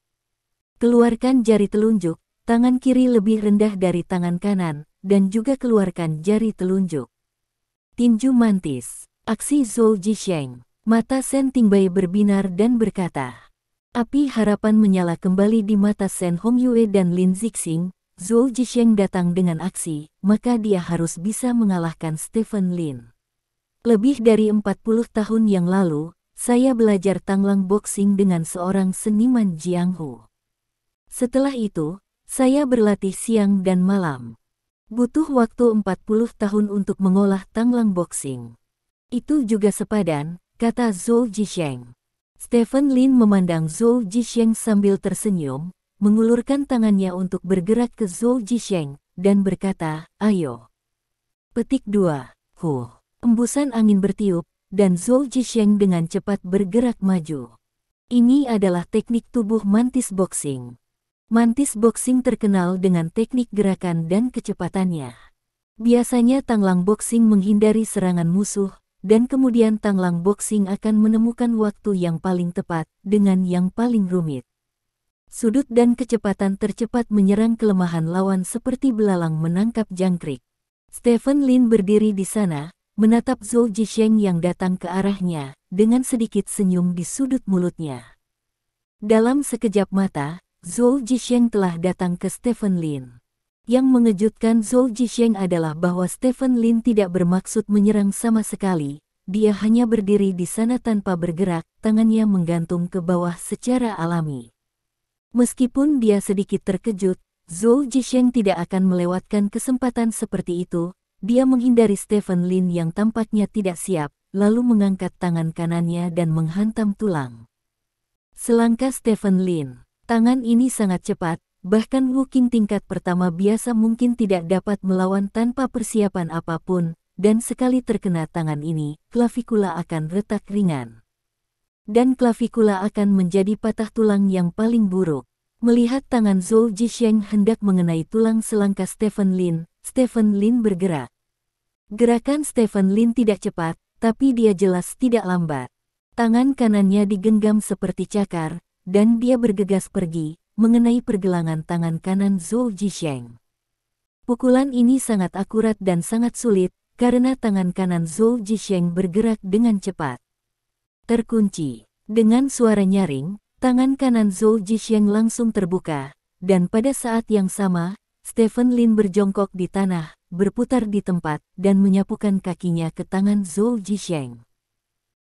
Keluarkan jari telunjuk, tangan kiri lebih rendah dari tangan kanan, dan juga keluarkan jari telunjuk. Tinju mantis, aksi Zhou Zhixiang. Mata Shen Tingbai berbinar dan berkata, api harapan menyala kembali di mata Shen Hongyue dan Lin Zixing. Zhou Zhixiang datang dengan aksi, maka dia harus bisa mengalahkan Stephen Lin. Lebih dari 40 tahun yang lalu, saya belajar tanglang boxing dengan seorang seniman Jianghu. Setelah itu, saya berlatih siang dan malam. Butuh waktu 40 tahun untuk mengolah tanglang boxing. Itu juga sepadan, kata Zhou Zhixiang. Stephen Lin memandang Zhou Zhixiang sambil tersenyum, mengulurkan tangannya untuk bergerak ke Zhou Zhixiang, dan berkata, ayo. Petik 2. Embusan angin bertiup, dan Zhou Zhixiang dengan cepat bergerak maju. Ini adalah teknik tubuh mantis boxing. Mantis boxing terkenal dengan teknik gerakan dan kecepatannya. Biasanya tanglang boxing menghindari serangan musuh, dan kemudian tanglang boxing akan menemukan waktu yang paling tepat dengan yang paling rumit. Sudut dan kecepatan tercepat menyerang kelemahan lawan seperti belalang menangkap jangkrik. Stephen Lin berdiri di sana, menatap Zhou Zhixiang yang datang ke arahnya, dengan sedikit senyum di sudut mulutnya. Dalam sekejap mata, Zhou Zhixiang telah datang ke Stephen Lin. Yang mengejutkan Zhou Zhixiang adalah bahwa Stephen Lin tidak bermaksud menyerang sama sekali. Dia hanya berdiri di sana tanpa bergerak, tangannya menggantung ke bawah secara alami. Meskipun dia sedikit terkejut, Zhou Zhixiang tidak akan melewatkan kesempatan seperti itu. Dia menghindari Stephen Lin yang tampaknya tidak siap, lalu mengangkat tangan kanannya dan menghantam tulang. Selangkah Stephen Lin. Tangan ini sangat cepat, bahkan Wu Qing tingkat pertama biasa mungkin tidak dapat melawan tanpa persiapan apapun, dan sekali terkena tangan ini, klavikula akan retak ringan. Dan klavikula akan menjadi patah tulang yang paling buruk. Melihat tangan Zhou Zhixiang hendak mengenai tulang selangkah Stephen Lin bergerak. Gerakan Stephen Lin tidak cepat, tapi dia jelas tidak lambat. Tangan kanannya digenggam seperti cakar, dan dia bergegas pergi, mengenai pergelangan tangan kanan Zhou Zhixiang. Pukulan ini sangat akurat dan sangat sulit, karena tangan kanan Zhou Zhixiang bergerak dengan cepat. Terkunci. Dengan suara nyaring, tangan kanan Zhou Zhixiang langsung terbuka, dan pada saat yang sama, Stephen Lin berjongkok di tanah, berputar di tempat, dan menyapukan kakinya ke tangan Zhou Zhixiang.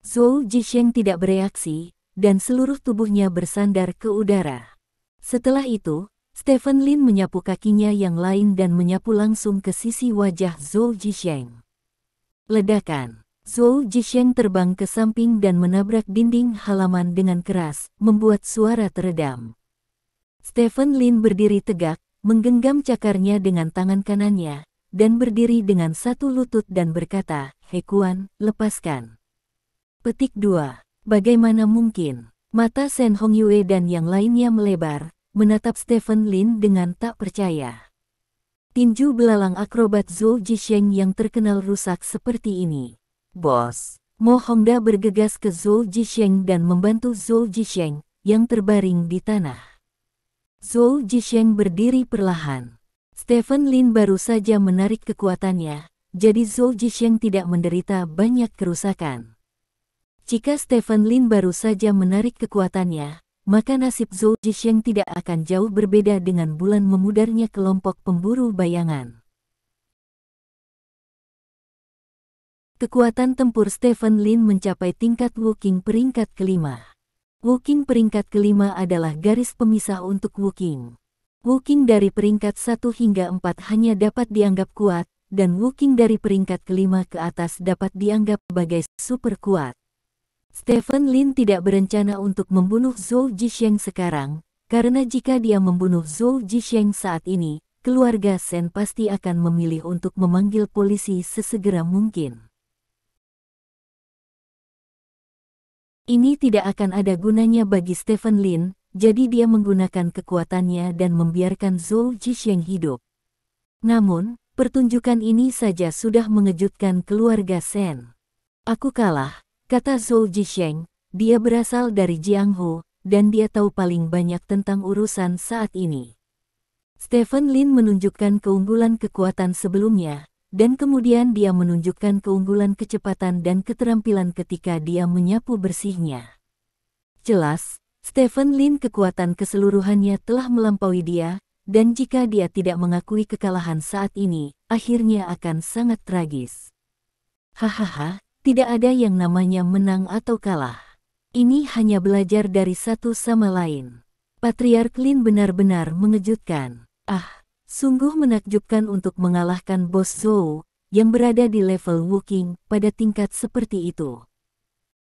Zhou Zhixiang tidak bereaksi, dan seluruh tubuhnya bersandar ke udara. Setelah itu, Stephen Lin menyapu kakinya yang lain dan menyapu langsung ke sisi wajah Zhou Zhixiang. Ledakan. Zhou Zhixiang terbang ke samping dan menabrak dinding halaman dengan keras, membuat suara teredam. Stephen Lin berdiri tegak, menggenggam cakarnya dengan tangan kanannya, dan berdiri dengan satu lutut dan berkata, "Hekuan, lepaskan." Petik 2. Bagaimana mungkin? Mata Shen Hongyue dan yang lainnya melebar, menatap Stephen Lin dengan tak percaya. Tinju belalang akrobat Zhou Zhixiang yang terkenal rusak seperti ini. "Bos." Mo Hongda bergegas ke Zhou Zhixiang dan membantu Zhou Zhixiang, yang terbaring di tanah. Zhou Zhixiang berdiri perlahan. Stephen Lin baru saja menarik kekuatannya, jadi Zhou Zhixiang tidak menderita banyak kerusakan. Jika Stephen Lin baru saja menarik kekuatannya, maka nasib Zhou Zhixiang tidak akan jauh berbeda dengan bulan memudarnya kelompok pemburu bayangan. Kekuatan tempur Stephen Lin mencapai tingkat Wuking peringkat kelima. Wuking peringkat kelima adalah garis pemisah untuk Wuking. Wuking dari peringkat 1 hingga 4 hanya dapat dianggap kuat, dan Wuking dari peringkat kelima ke atas dapat dianggap sebagai super kuat. Stephen Lin tidak berencana untuk membunuh Zhou Zhixiang sekarang, karena jika dia membunuh Zhou Zhixiang saat ini, keluarga Shen pasti akan memilih untuk memanggil polisi sesegera mungkin. Ini tidak akan ada gunanya bagi Stephen Lin, jadi dia menggunakan kekuatannya dan membiarkan Zhou Zhixiang hidup. Namun, pertunjukan ini saja sudah mengejutkan keluarga Shen. "Aku kalah," kata Zhou Zhixiang. Dia berasal dari Jianghu, dan dia tahu paling banyak tentang urusan saat ini. Stephen Lin menunjukkan keunggulan kekuatan sebelumnya, dan kemudian dia menunjukkan keunggulan kecepatan dan keterampilan ketika dia menyapu bersihnya. Jelas, Stephen Lin kekuatan keseluruhannya telah melampaui dia, dan jika dia tidak mengakui kekalahan saat ini, akhirnya akan sangat tragis. Hahaha, tidak ada yang namanya menang atau kalah. Ini hanya belajar dari satu sama lain. Patriark Lin benar-benar mengejutkan. Sungguh menakjubkan untuk mengalahkan bos Zhou, yang berada di level Wuking, pada tingkat seperti itu.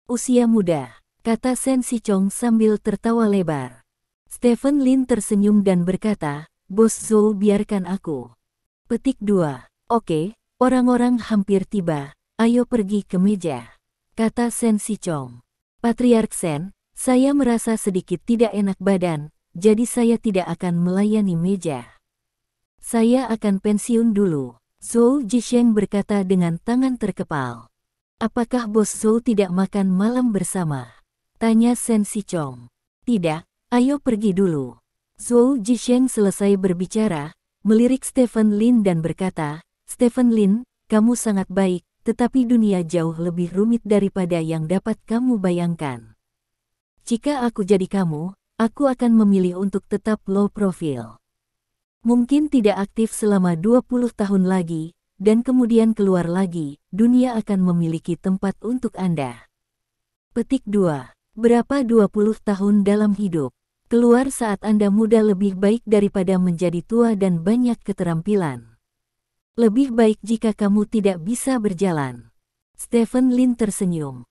"Usia muda," kata Shen Sichong sambil tertawa lebar. Stephen Lin tersenyum dan berkata, "Bos Zhou, biarkan aku." Petik 2. "Oke, orang-orang hampir tiba, ayo pergi ke meja," kata Shen Sichong. "Patriark Shen, saya merasa sedikit tidak enak badan, jadi saya tidak akan melayani meja. Saya akan pensiun dulu." Zhou Zhixiang berkata dengan tangan terkepal. "Apakah bos Zhou tidak makan malam bersama?" tanya Shen Sichong. "Tidak, ayo pergi dulu." Zhou Zhixiang selesai berbicara, melirik Stephen Lin dan berkata, "Stephen Lin, kamu sangat baik, tetapi dunia jauh lebih rumit daripada yang dapat kamu bayangkan. Jika aku jadi kamu, aku akan memilih untuk tetap low profile. Mungkin tidak aktif selama 20 tahun lagi, dan kemudian keluar lagi, dunia akan memiliki tempat untuk Anda." Petik 2. Berapa 20 tahun dalam hidup? Keluar saat Anda muda lebih baik daripada menjadi tua dan banyak keterampilan. Lebih baik jika kamu tidak bisa berjalan. Stephen Lin tersenyum.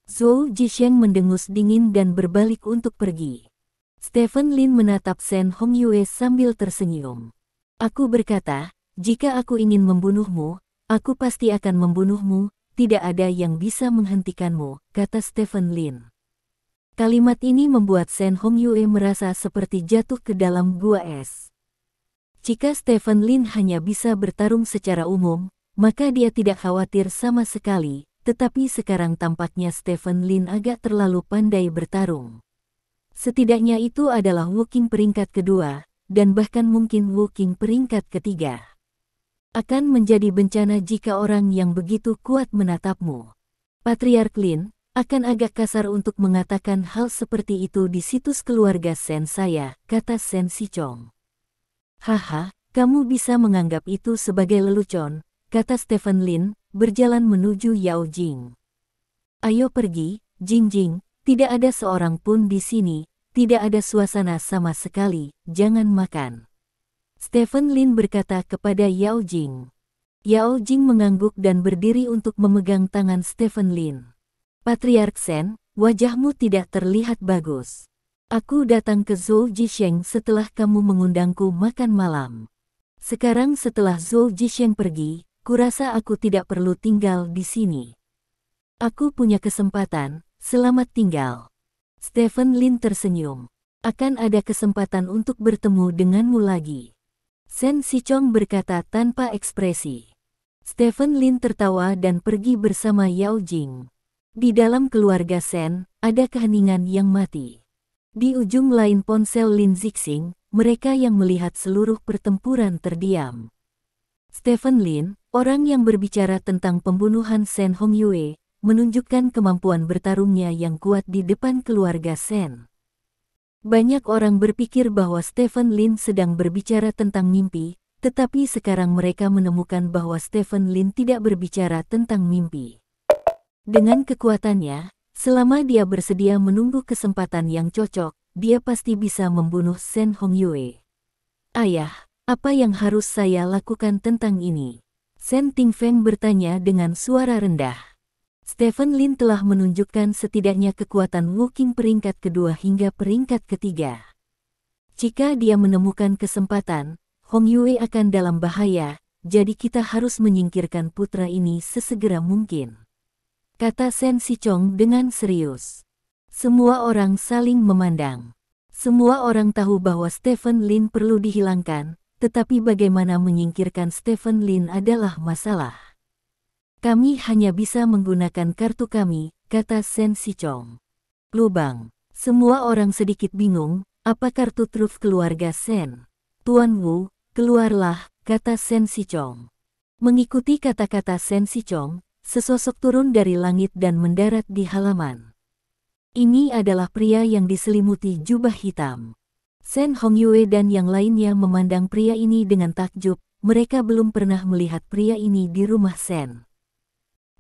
Zhou Zhixiang mendengus dingin dan berbalik untuk pergi. Stephen Lin menatap Shen Hongyue sambil tersenyum. "Aku berkata, jika aku ingin membunuhmu, aku pasti akan membunuhmu, tidak ada yang bisa menghentikanmu," kata Stephen Lin. Kalimat ini membuat Shen Hongyue merasa seperti jatuh ke dalam gua es. Jika Stephen Lin hanya bisa bertarung secara umum, maka dia tidak khawatir sama sekali, tetapi sekarang tampaknya Stephen Lin agak terlalu pandai bertarung. Setidaknya itu adalah Wuking peringkat kedua, dan bahkan mungkin Wuking peringkat ketiga. Akan menjadi bencana jika orang yang begitu kuat menatapmu. Patriark Lin akan agak kasar untuk mengatakan hal seperti itu di situs keluarga Shen saya, kata Shen Sichong. Haha, kamu bisa menganggap itu sebagai lelucon, kata Stephen Lin, berjalan menuju Yao Jing. Ayo pergi, Jing Jing, tidak ada seorang pun di sini, tidak ada suasana sama sekali, jangan makan. Stephen Lin berkata kepada Yao Jing. Yao Jing mengangguk dan berdiri untuk memegang tangan Stephen Lin. Patriark Shen, wajahmu tidak terlihat bagus. Aku datang ke Zhou Jisheng setelah kamu mengundangku makan malam. Sekarang setelah Zhou Jisheng pergi, kurasa aku tidak perlu tinggal di sini. Aku punya kesempatan, selamat tinggal. Stephen Lin tersenyum. Akan ada kesempatan untuk bertemu denganmu lagi. Shen Sichong berkata tanpa ekspresi. Stephen Lin tertawa dan pergi bersama Yao Jing. Di dalam keluarga Shen, ada keheningan yang mati. Di ujung lain ponsel Lin Zixing, mereka yang melihat seluruh pertempuran terdiam. Stephen Lin, orang yang berbicara tentang pembunuhan Shen Hongyue, menunjukkan kemampuan bertarungnya yang kuat di depan keluarga Shen. Banyak orang berpikir bahwa Stephen Lin sedang berbicara tentang mimpi, tetapi sekarang mereka menemukan bahwa Stephen Lin tidak berbicara tentang mimpi. Dengan kekuatannya, selama dia bersedia menunggu kesempatan yang cocok, dia pasti bisa membunuh Shen Hongyue. Ayah, apa yang harus saya lakukan tentang ini? Shen Tingfeng bertanya dengan suara rendah. Stephen Lin telah menunjukkan setidaknya kekuatan Wuking peringkat kedua hingga peringkat ketiga. Jika dia menemukan kesempatan, Hongyue akan dalam bahaya, jadi kita harus menyingkirkan putra ini sesegera mungkin. Kata Shen Sichong dengan serius. Semua orang saling memandang. Semua orang tahu bahwa Stephen Lin perlu dihilangkan, tetapi bagaimana menyingkirkan Stephen Lin adalah masalah. Kami hanya bisa menggunakan kartu kami, kata Shen Sichong. Lubang. Semua orang sedikit bingung, apa kartu truf keluarga Shen? Tuan Wu, keluarlah, kata Shen Sichong. Mengikuti kata-kata Shen Sichong, sesosok turun dari langit dan mendarat di halaman. Ini adalah pria yang diselimuti jubah hitam. Shen Hongyue dan yang lainnya memandang pria ini dengan takjub, mereka belum pernah melihat pria ini di rumah Shen.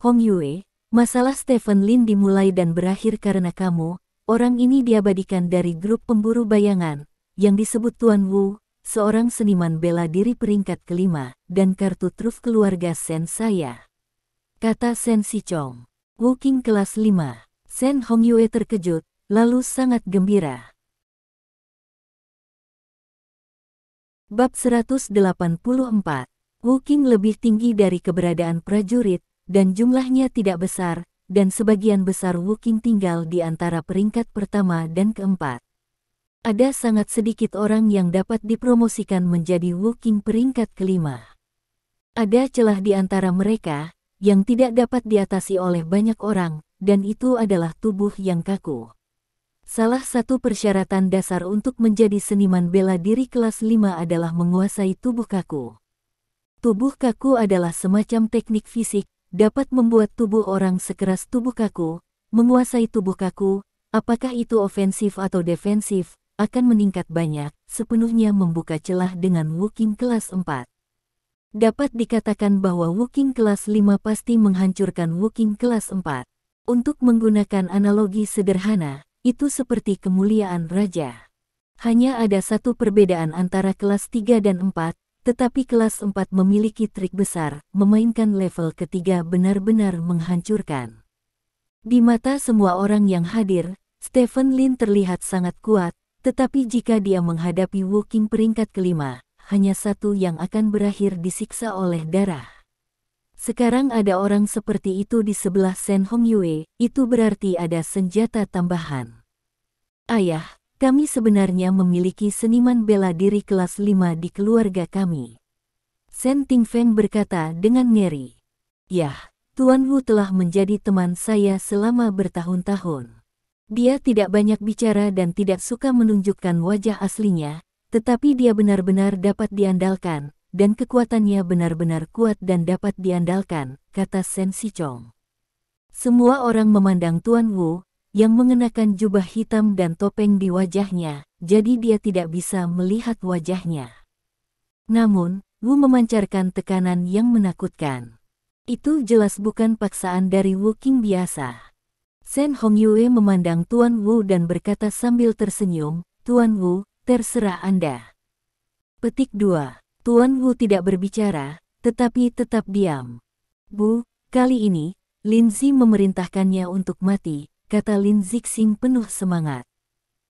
Hongyue, masalah Stephen Lin dimulai dan berakhir karena kamu, orang ini diabadikan dari grup pemburu bayangan, yang disebut Tuan Wu, seorang seniman bela diri peringkat kelima, dan kartu truf keluarga Shen saya. Kata Shen Sichong. Wuking kelas 5. Shen Hongyue terkejut, lalu sangat gembira. Bab 184. Wuking lebih tinggi dari keberadaan prajurit, dan jumlahnya tidak besar, dan sebagian besar Wuking tinggal di antara peringkat pertama dan keempat. Ada sangat sedikit orang yang dapat dipromosikan menjadi Wuking peringkat kelima. Ada celah di antara mereka, yang tidak dapat diatasi oleh banyak orang, dan itu adalah tubuh yang kaku. Salah satu persyaratan dasar untuk menjadi seniman bela diri kelas 5 adalah menguasai tubuh kaku. Tubuh kaku adalah semacam teknik fisik, dapat membuat tubuh orang sekeras tubuh kaku. Menguasai tubuh kaku, apakah itu ofensif atau defensif, akan meningkat banyak, sepenuhnya membuka celah dengan Wuking kelas 4. Dapat dikatakan bahwa Wuking kelas 5 pasti menghancurkan Wuking kelas 4. Untuk menggunakan analogi sederhana, itu seperti kemuliaan raja. Hanya ada satu perbedaan antara kelas 3 dan 4, tetapi kelas 4 memiliki trik besar, memainkan level ketiga benar-benar menghancurkan. Di mata semua orang yang hadir, Stephen Lin terlihat sangat kuat, tetapi jika dia menghadapi Wuking peringkat kelima, hanya satu yang akan berakhir disiksa oleh darah. Sekarang ada orang seperti itu di sebelah Shen Hongyue, itu berarti ada senjata tambahan. Ayah, kami sebenarnya memiliki seniman bela diri kelas 5 di keluarga kami. Sen Tingfeng berkata dengan ngeri. Yah, Tuan Wu telah menjadi teman saya selama bertahun-tahun. Dia tidak banyak bicara dan tidak suka menunjukkan wajah aslinya, tetapi dia benar-benar dapat diandalkan, dan kekuatannya benar-benar kuat dan dapat diandalkan, kata Sen Sichong. Semua orang memandang Tuan Wu, yang mengenakan jubah hitam dan topeng di wajahnya, jadi dia tidak bisa melihat wajahnya. Namun, Wu memancarkan tekanan yang menakutkan. Itu jelas bukan paksaan dari Wu Qing biasa. Sen Hongyue memandang Tuan Wu dan berkata sambil tersenyum, Tuan Wu, terserah Anda. Petik 2. Tuan Wu tidak berbicara, tetapi tetap diam. Bu, kali ini, Lin Zi memerintahkannya untuk mati, kata Lin Zixing penuh semangat.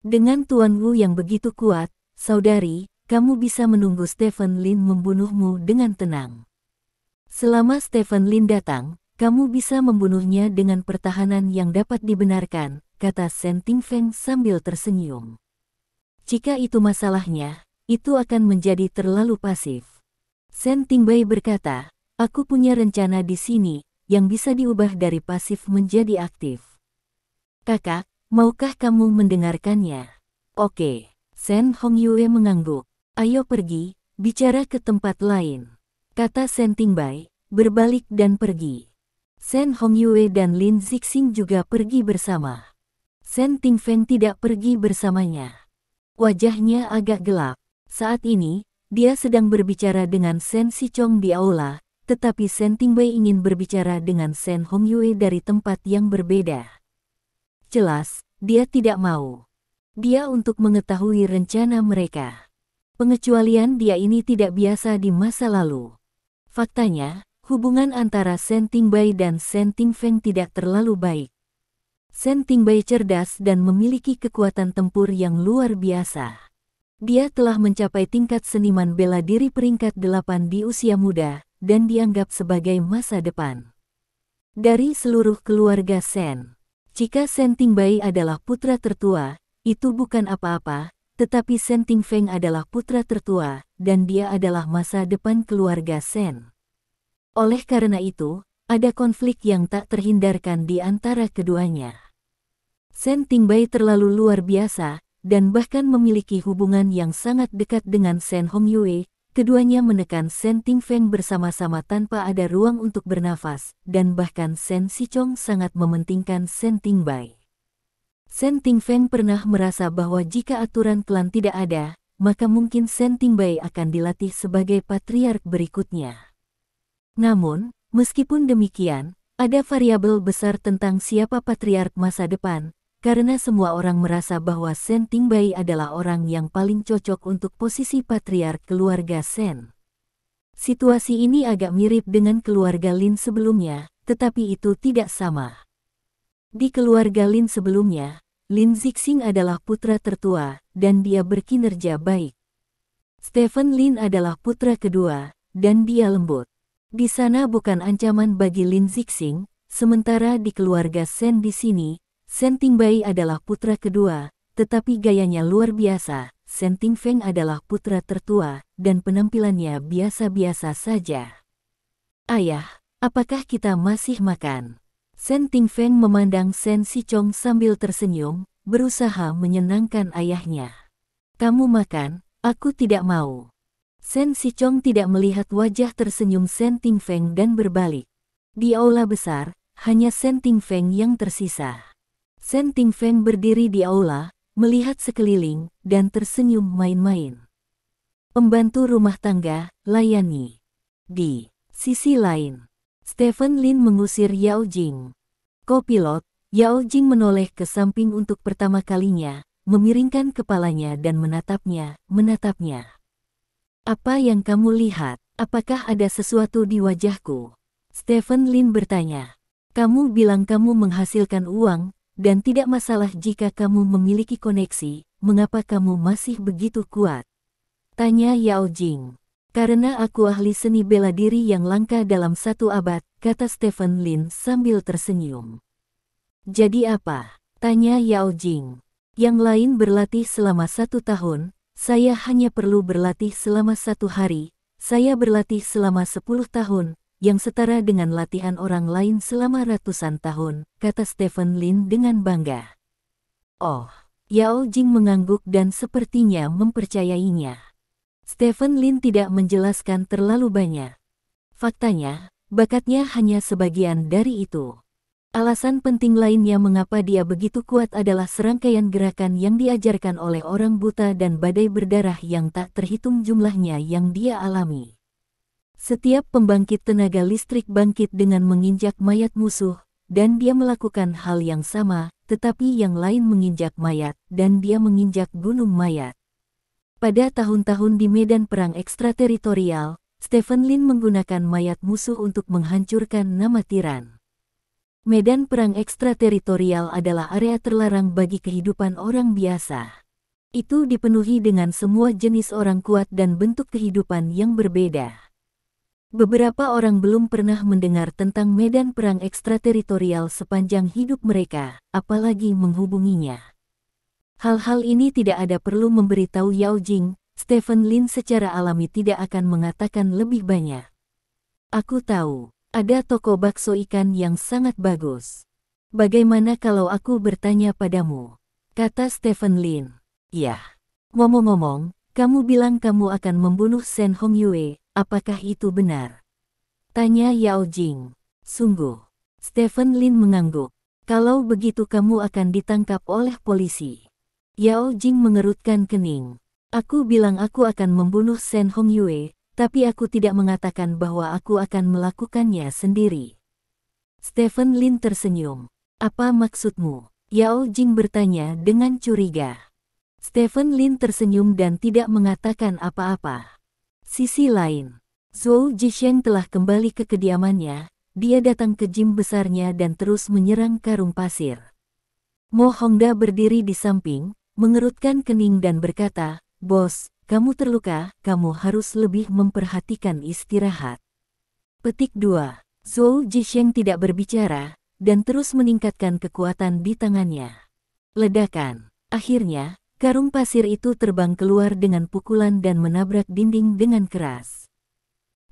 Dengan Tuan Wu yang begitu kuat, saudari, kamu bisa menunggu Stephen Lin membunuhmu dengan tenang. Selama Stephen Lin datang, kamu bisa membunuhnya dengan pertahanan yang dapat dibenarkan, kata Sen Tingfeng sambil tersenyum. Jika itu masalahnya, itu akan menjadi terlalu pasif. Sen Tingbai berkata, aku punya rencana di sini, yang bisa diubah dari pasif menjadi aktif. Kakak, maukah kamu mendengarkannya? Oke, Sen Hongyue mengangguk. Ayo pergi, bicara ke tempat lain, kata Sen Tingbai, berbalik dan pergi. Sen Hongyue dan Lin Zixing juga pergi bersama. Sen Tingfeng tidak pergi bersamanya. Wajahnya agak gelap. Saat ini, dia sedang berbicara dengan Sen Sichong di aula, tetapi Sen Tingbai ingin berbicara dengan Sen Hongyue dari tempat yang berbeda. Jelas, dia tidak mau. Dia untuk mengetahui rencana mereka. Pengecualian dia ini tidak biasa di masa lalu. Faktanya, hubungan antara Sen Tingbai dan Sen Tingfeng tidak terlalu baik. Sen Tingbai cerdas dan memiliki kekuatan tempur yang luar biasa. Dia telah mencapai tingkat seniman bela diri peringkat 8 di usia muda, dan dianggap sebagai masa depan. Dari seluruh keluarga Sen, jika Sen Tingbai adalah putra tertua, itu bukan apa-apa, tetapi Sen Tingfeng adalah putra tertua, dan dia adalah masa depan keluarga Sen. Oleh karena itu, ada konflik yang tak terhindarkan di antara keduanya. Sen Tingbai terlalu luar biasa, dan bahkan memiliki hubungan yang sangat dekat dengan Sen Hongyue. Keduanya menekan Sen Tingfeng bersama-sama tanpa ada ruang untuk bernafas, dan bahkan Sen Sichong sangat mementingkan Sen Tingbai. Sen Tingfeng pernah merasa bahwa jika aturan klan tidak ada, maka mungkin Sen Tingbai akan dilatih sebagai patriark berikutnya. Namun, meskipun demikian, ada variabel besar tentang siapa patriark masa depan, karena semua orang merasa bahwa Sen Tingbai adalah orang yang paling cocok untuk posisi patriark keluarga Sen. Situasi ini agak mirip dengan keluarga Lin sebelumnya, tetapi itu tidak sama. Di keluarga Lin sebelumnya, Lin Zixing adalah putra tertua, dan dia berkinerja baik. Stephen Lin adalah putra kedua, dan dia lembut. Di sana bukan ancaman bagi Lin Zixing, sementara di keluarga Sen di sini, Sen Tingbai adalah putra kedua, tetapi gayanya luar biasa. Sen Tingfeng adalah putra tertua, dan penampilannya biasa-biasa saja. Ayah, apakah kita masih makan? Sen Tingfeng memandang Sen Sichong sambil tersenyum, berusaha menyenangkan ayahnya. Kamu makan, aku tidak mau. Sen Sichong tidak melihat wajah tersenyum Sen Tingfeng dan berbalik. Di aula besar, hanya Sen Tingfeng yang tersisa. Sen Tingfeng berdiri di aula, melihat sekeliling, dan tersenyum main-main. Pembantu rumah tangga, layani. Di sisi lain, Stephen Lin mengusir Yao Jing. Kopilot, Yao Jing menoleh ke samping untuk pertama kalinya, memiringkan kepalanya dan menatapnya. Apa yang kamu lihat? Apakah ada sesuatu di wajahku? Stephen Lin bertanya. Kamu bilang kamu menghasilkan uang, dan tidak masalah jika kamu memiliki koneksi, mengapa kamu masih begitu kuat? Tanya Yao Jing. Karena aku ahli seni bela diri yang langka dalam 1 abad, kata Stephen Lin sambil tersenyum. Jadi apa? Tanya Yao Jing. Yang lain berlatih selama 1 tahun, saya hanya perlu berlatih selama 1 hari, saya berlatih selama 10 tahun, yang setara dengan latihan orang lain selama ratusan tahun, kata Stephen Lin dengan bangga. Oh, Yao Jing mengangguk dan sepertinya mempercayainya. Stephen Lin tidak menjelaskan terlalu banyak. Faktanya, bakatnya hanya sebagian dari itu. Alasan penting lainnya mengapa dia begitu kuat adalah serangkaian gerakan yang diajarkan oleh orang buta dan badai berdarah yang tak terhitung jumlahnya yang dia alami. Setiap pembangkit tenaga listrik bangkit dengan menginjak mayat musuh, dan dia melakukan hal yang sama, tetapi yang lain menginjak mayat, dan dia menginjak gunung mayat. Pada tahun-tahun di medan perang ekstrateritorial, Stephen Lin menggunakan mayat musuh untuk menghancurkan nama tiran. Medan perang ekstrateritorial adalah area terlarang bagi kehidupan orang biasa. Itu dipenuhi dengan semua jenis orang kuat dan bentuk kehidupan yang berbeda. Beberapa orang belum pernah mendengar tentang medan perang ekstrateritorial sepanjang hidup mereka, apalagi menghubunginya. Hal-hal ini tidak ada perlu memberitahu Yao Jing, Stephen Lin secara alami tidak akan mengatakan lebih banyak. Aku tahu, ada toko bakso ikan yang sangat bagus. Bagaimana kalau aku bertanya padamu? Kata Stephen Lin. Ya. Ngomong-ngomong, kamu bilang kamu akan membunuh Shen Hongyue, apakah itu benar? Tanya Yao Jing. Sungguh. Stephen Lin mengangguk. Kalau begitu kamu akan ditangkap oleh polisi. Yao Jing mengerutkan kening. Aku bilang aku akan membunuh Shen Hongyue, tapi aku tidak mengatakan bahwa aku akan melakukannya sendiri. Stephen Lin tersenyum. Apa maksudmu? Yao Jing bertanya dengan curiga. Stephen Lin tersenyum dan tidak mengatakan apa-apa. Sisi lain, Zhou Zisheng telah kembali ke kediamannya, dia datang ke gym besarnya dan terus menyerang karung pasir. Mo Hongda berdiri di samping, mengerutkan kening dan berkata, "Bos, kamu terluka, kamu harus lebih memperhatikan istirahat." Petik 2. Zhou Zisheng tidak berbicara, dan terus meningkatkan kekuatan di tangannya. Ledakan. Akhirnya, karung pasir itu terbang keluar dengan pukulan dan menabrak dinding dengan keras.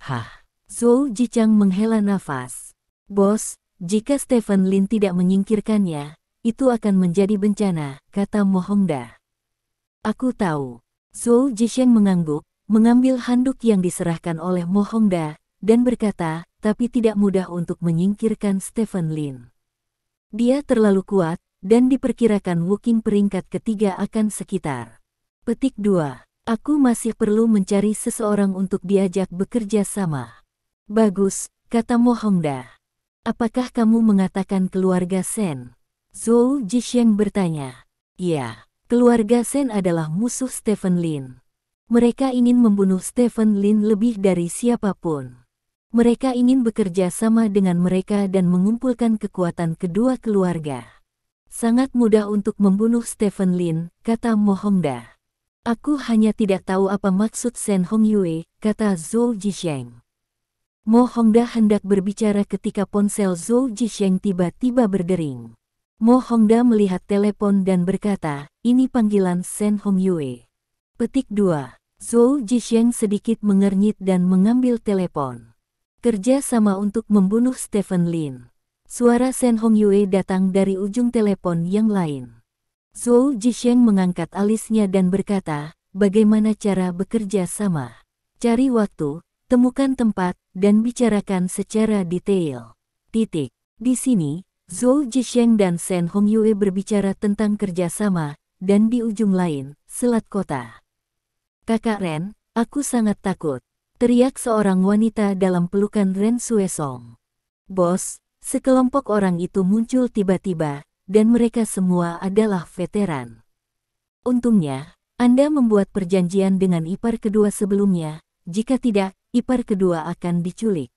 Hah. Zhou Zichang menghela nafas. Bos, jika Stephen Lin tidak menyingkirkannya, itu akan menjadi bencana, kata Mo Hongda. Aku tahu. Zhou Zisheng mengangguk, mengambil handuk yang diserahkan oleh Mo Hongda, dan berkata, tapi tidak mudah untuk menyingkirkan Stephen Lin. Dia terlalu kuat, dan diperkirakan Wuking peringkat ketiga akan sekitar. Petik 2. Aku masih perlu mencari seseorang untuk diajak bekerja sama. Bagus, kata Mo Hongda. Apakah kamu mengatakan keluarga Shen? Zhou Zisheng bertanya. Ya, keluarga Shen adalah musuh Stephen Lin. Mereka ingin membunuh Stephen Lin lebih dari siapapun. Mereka ingin bekerja sama dengan mereka dan mengumpulkan kekuatan kedua keluarga. Sangat mudah untuk membunuh Stephen Lin, kata Mo Hongda. Aku hanya tidak tahu apa maksud Shen Hongyue, kata Zhou Zisheng. Mo Hongda hendak berbicara ketika ponsel Zhou Zisheng tiba-tiba berdering. Mo Hongda melihat telepon dan berkata, ini panggilan Shen Hongyue. Petik 2. Zhou Zisheng sedikit mengernyit dan mengambil telepon. Kerja sama untuk membunuh Stephen Lin. Suara Shen Hongyue datang dari ujung telepon yang lain. Zhou Zisheng mengangkat alisnya dan berkata, bagaimana cara bekerja sama? Cari waktu, temukan tempat, dan bicarakan secara detail. Titik. Di sini, Zhou Zisheng dan Shen Hongyue berbicara tentang kerjasama, dan di ujung lain, selat kota. Kakak Ren, aku sangat takut, teriak seorang wanita dalam pelukan Ren Xuesong. Bos, sekelompok orang itu muncul tiba-tiba, dan mereka semua adalah veteran. Untungnya, Anda membuat perjanjian dengan ipar kedua sebelumnya, jika tidak, ipar kedua akan diculik.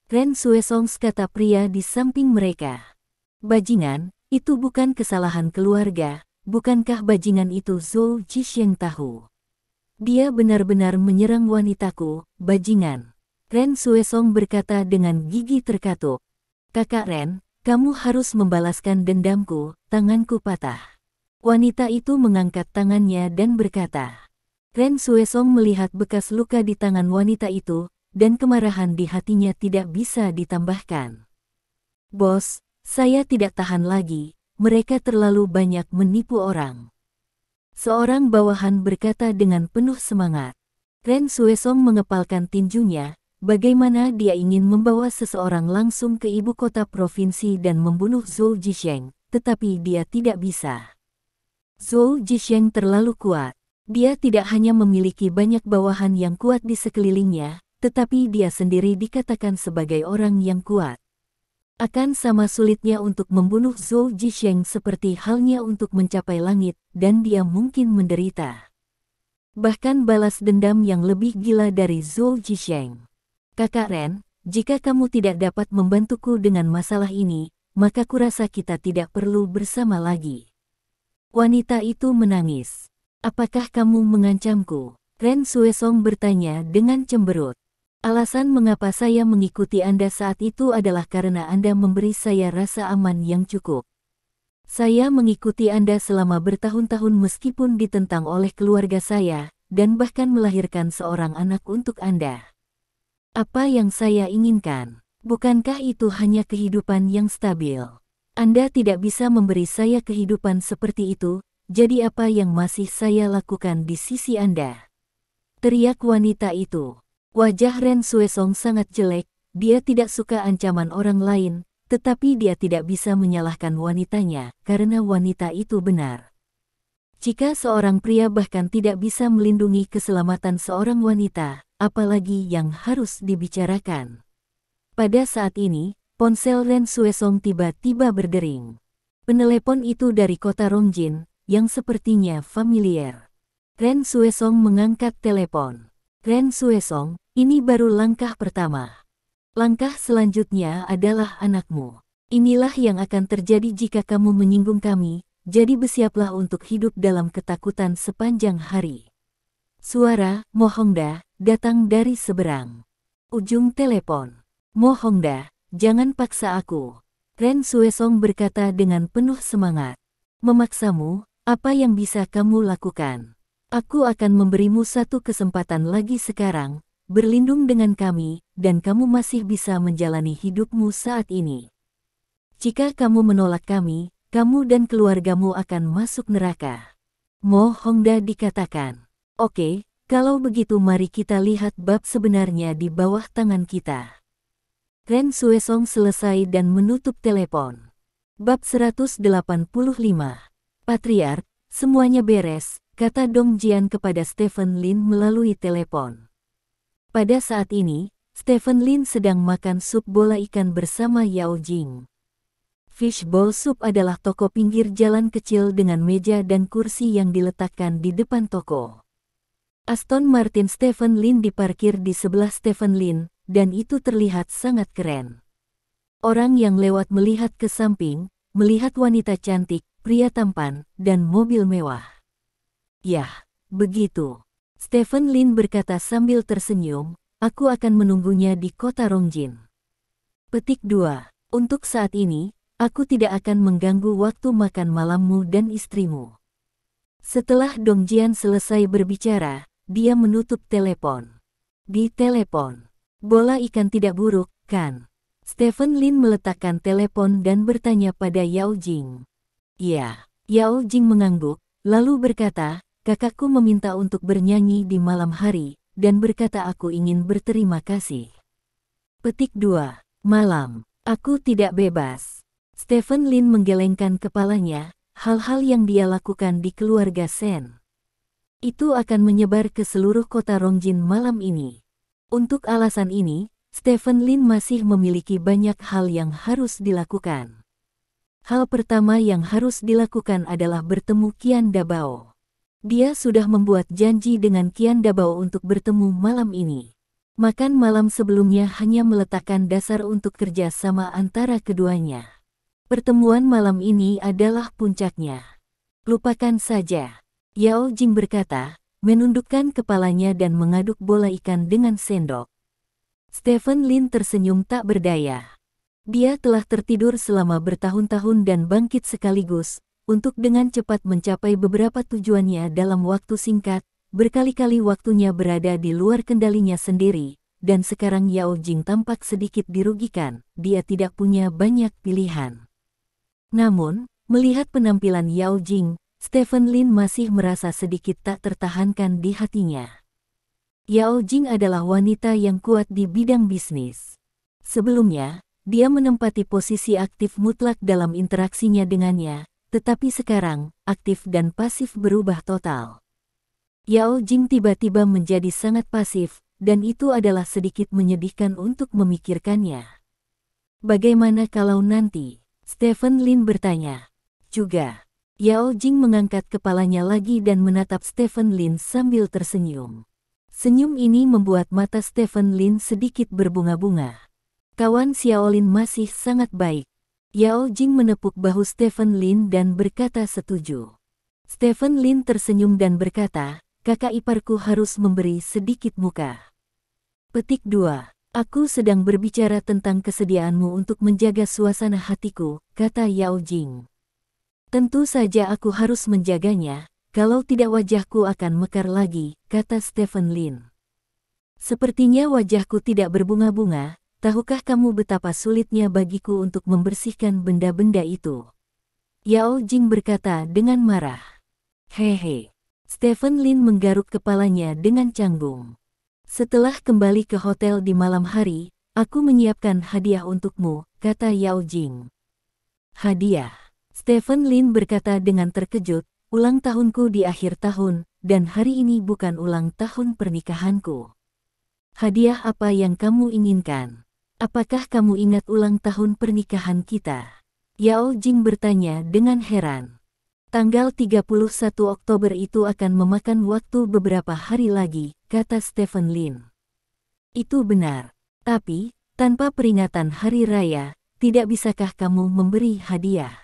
Ren Xuesong, kata pria di samping mereka. Bajingan, itu bukan kesalahan keluarga, bukankah bajingan itu? Zhou Zisheng tahu. Dia benar-benar menyerang wanitaku, bajingan. Ren Xuesong berkata dengan gigi terkatuk. Kakak Ren, kamu harus membalaskan dendamku, tanganku patah. Wanita itu mengangkat tangannya dan berkata. Ren Xuesong melihat bekas luka di tangan wanita itu, dan kemarahan di hatinya tidak bisa ditambahkan. Bos, saya tidak tahan lagi, mereka terlalu banyak menipu orang. Seorang bawahan berkata dengan penuh semangat. Ren Xuesong mengepalkan tinjunya, bagaimana dia ingin membawa seseorang langsung ke ibu kota provinsi dan membunuh Zhou Zisheng, tetapi dia tidak bisa. Zhou Zisheng terlalu kuat. Dia tidak hanya memiliki banyak bawahan yang kuat di sekelilingnya, tetapi dia sendiri dikatakan sebagai orang yang kuat. Akan sama sulitnya untuk membunuh Zhou Zisheng seperti halnya untuk mencapai langit, dan dia mungkin menderita. Bahkan balas dendam yang lebih gila dari Zhou Zisheng. Kakak Ren, jika kamu tidak dapat membantuku dengan masalah ini, maka kurasa kita tidak perlu bersama lagi. Wanita itu menangis. Apakah kamu mengancamku? Ren Xuesong bertanya dengan cemberut. Alasan mengapa saya mengikuti Anda saat itu adalah karena Anda memberi saya rasa aman yang cukup. Saya mengikuti Anda selama bertahun-tahun meskipun ditentang oleh keluarga saya, dan bahkan melahirkan seorang anak untuk Anda. Apa yang saya inginkan? Bukankah itu hanya kehidupan yang stabil? Anda tidak bisa memberi saya kehidupan seperti itu, jadi apa yang masih saya lakukan di sisi Anda? Teriak wanita itu. Wajah Ren Xuesong sangat jelek, dia tidak suka ancaman orang lain, tetapi dia tidak bisa menyalahkan wanitanya, karena wanita itu benar. Jika seorang pria bahkan tidak bisa melindungi keselamatan seorang wanita, apalagi yang harus dibicarakan. Pada saat ini, ponsel Ren Xuesong tiba-tiba berdering. Penelepon itu dari kota Rongjin, yang sepertinya familiar. Ren Xuesong mengangkat telepon. Ren Xuesong, ini baru langkah pertama. Langkah selanjutnya adalah anakmu. Inilah yang akan terjadi jika kamu menyinggung kami, jadi bersiaplah untuk hidup dalam ketakutan sepanjang hari. Suara Mo Hongda datang dari seberang ujung telepon. Mo Hongda, jangan paksa aku. Ren Xuesong berkata dengan penuh semangat. Memaksamu, apa yang bisa kamu lakukan? Aku akan memberimu satu kesempatan lagi sekarang, berlindung dengan kami, dan kamu masih bisa menjalani hidupmu saat ini. Jika kamu menolak kami, kamu dan keluargamu akan masuk neraka. Mo Hongda dikatakan. Oke, kalau begitu mari kita lihat bab sebenarnya di bawah tangan kita. Ren Xuesong selesai dan menutup telepon. Bab 185. Patriark, semuanya beres, kata Dong Jian kepada Stephen Lin melalui telepon. Pada saat ini, Stephen Lin sedang makan sup bola ikan bersama Yao Jing. Fishbowl Soup adalah toko pinggir jalan kecil dengan meja dan kursi yang diletakkan di depan toko. Aston Martin Stephen Lin diparkir di sebelah Stephen Lin, dan itu terlihat sangat keren. Orang yang lewat melihat ke samping, melihat wanita cantik, pria tampan, dan mobil mewah. Yah, begitu. Stephen Lin berkata sambil tersenyum, aku akan menunggunya di kota Rongjin. Petik 2. Untuk saat ini, aku tidak akan mengganggu waktu makan malammu dan istrimu. Setelah Dong Jian selesai berbicara, dia menutup telepon. Di telepon. Bola ikan tidak buruk, kan? Stephen Lin meletakkan telepon dan bertanya pada Yao Jing. Ya, Yao Jing mengangguk, lalu berkata, kakakku meminta untuk bernyanyi di malam hari, dan berkata aku ingin berterima kasih. Petik 2. Malam. Aku tidak bebas. Stephen Lin menggelengkan kepalanya, hal-hal yang dia lakukan di keluarga Sen. Itu akan menyebar ke seluruh kota Rongjin malam ini. Untuk alasan ini, Stephen Lin masih memiliki banyak hal yang harus dilakukan. Hal pertama yang harus dilakukan adalah bertemu Qian Dabao. Dia sudah membuat janji dengan Qian Dabao untuk bertemu malam ini. Makan malam sebelumnya hanya meletakkan dasar untuk kerja sama antara keduanya. Pertemuan malam ini adalah puncaknya. Lupakan saja. Yao Jing berkata, menundukkan kepalanya dan mengaduk bola ikan dengan sendok. Stephen Lin tersenyum tak berdaya. Dia telah tertidur selama bertahun-tahun dan bangkit sekaligus, untuk dengan cepat mencapai beberapa tujuannya dalam waktu singkat, berkali-kali waktunya berada di luar kendalinya sendiri, dan sekarang Yao Jing tampak sedikit dirugikan, dia tidak punya banyak pilihan. Namun, melihat penampilan Yao Jing, Stephen Lin masih merasa sedikit tak tertahankan di hatinya. Yao Jing adalah wanita yang kuat di bidang bisnis. Sebelumnya, dia menempati posisi aktif mutlak dalam interaksinya dengannya, tetapi sekarang, aktif dan pasif berubah total. Yao Jing tiba-tiba menjadi sangat pasif, dan itu adalah sedikit menyedihkan untuk memikirkannya. Bagaimana kalau nanti? Stephen Lin bertanya. Juga, Yao Jing mengangkat kepalanya lagi dan menatap Stephen Lin sambil tersenyum. Senyum ini membuat mata Stephen Lin sedikit berbunga-bunga. Kawan Xiaolin masih sangat baik. Yao Jing menepuk bahu Stephen Lin dan berkata setuju. Stephen Lin tersenyum dan berkata, kakak iparku harus memberi sedikit muka. Petik 2. Aku sedang berbicara tentang kesediaanmu untuk menjaga suasana hatiku, kata Yao Jing. Tentu saja aku harus menjaganya, kalau tidak wajahku akan mekar lagi, kata Stephen Lin. Sepertinya wajahku tidak berbunga-bunga. Tahukah kamu betapa sulitnya bagiku untuk membersihkan benda-benda itu? Yao Jing berkata dengan marah. Hehe. Stephen Lin menggaruk kepalanya dengan canggung. Setelah kembali ke hotel di malam hari, aku menyiapkan hadiah untukmu, kata Yao Jing. Hadiah? Stephen Lin berkata dengan terkejut, ulang tahunku di akhir tahun, dan hari ini bukan ulang tahun pernikahanku. Hadiah apa yang kamu inginkan? Apakah kamu ingat ulang tahun pernikahan kita? Yao Jing bertanya dengan heran. Tanggal 31 Oktober itu akan memakan waktu beberapa hari lagi, kata Stephen Lin. Itu benar. Tapi, tanpa peringatan hari raya, tidak bisakah kamu memberi hadiah?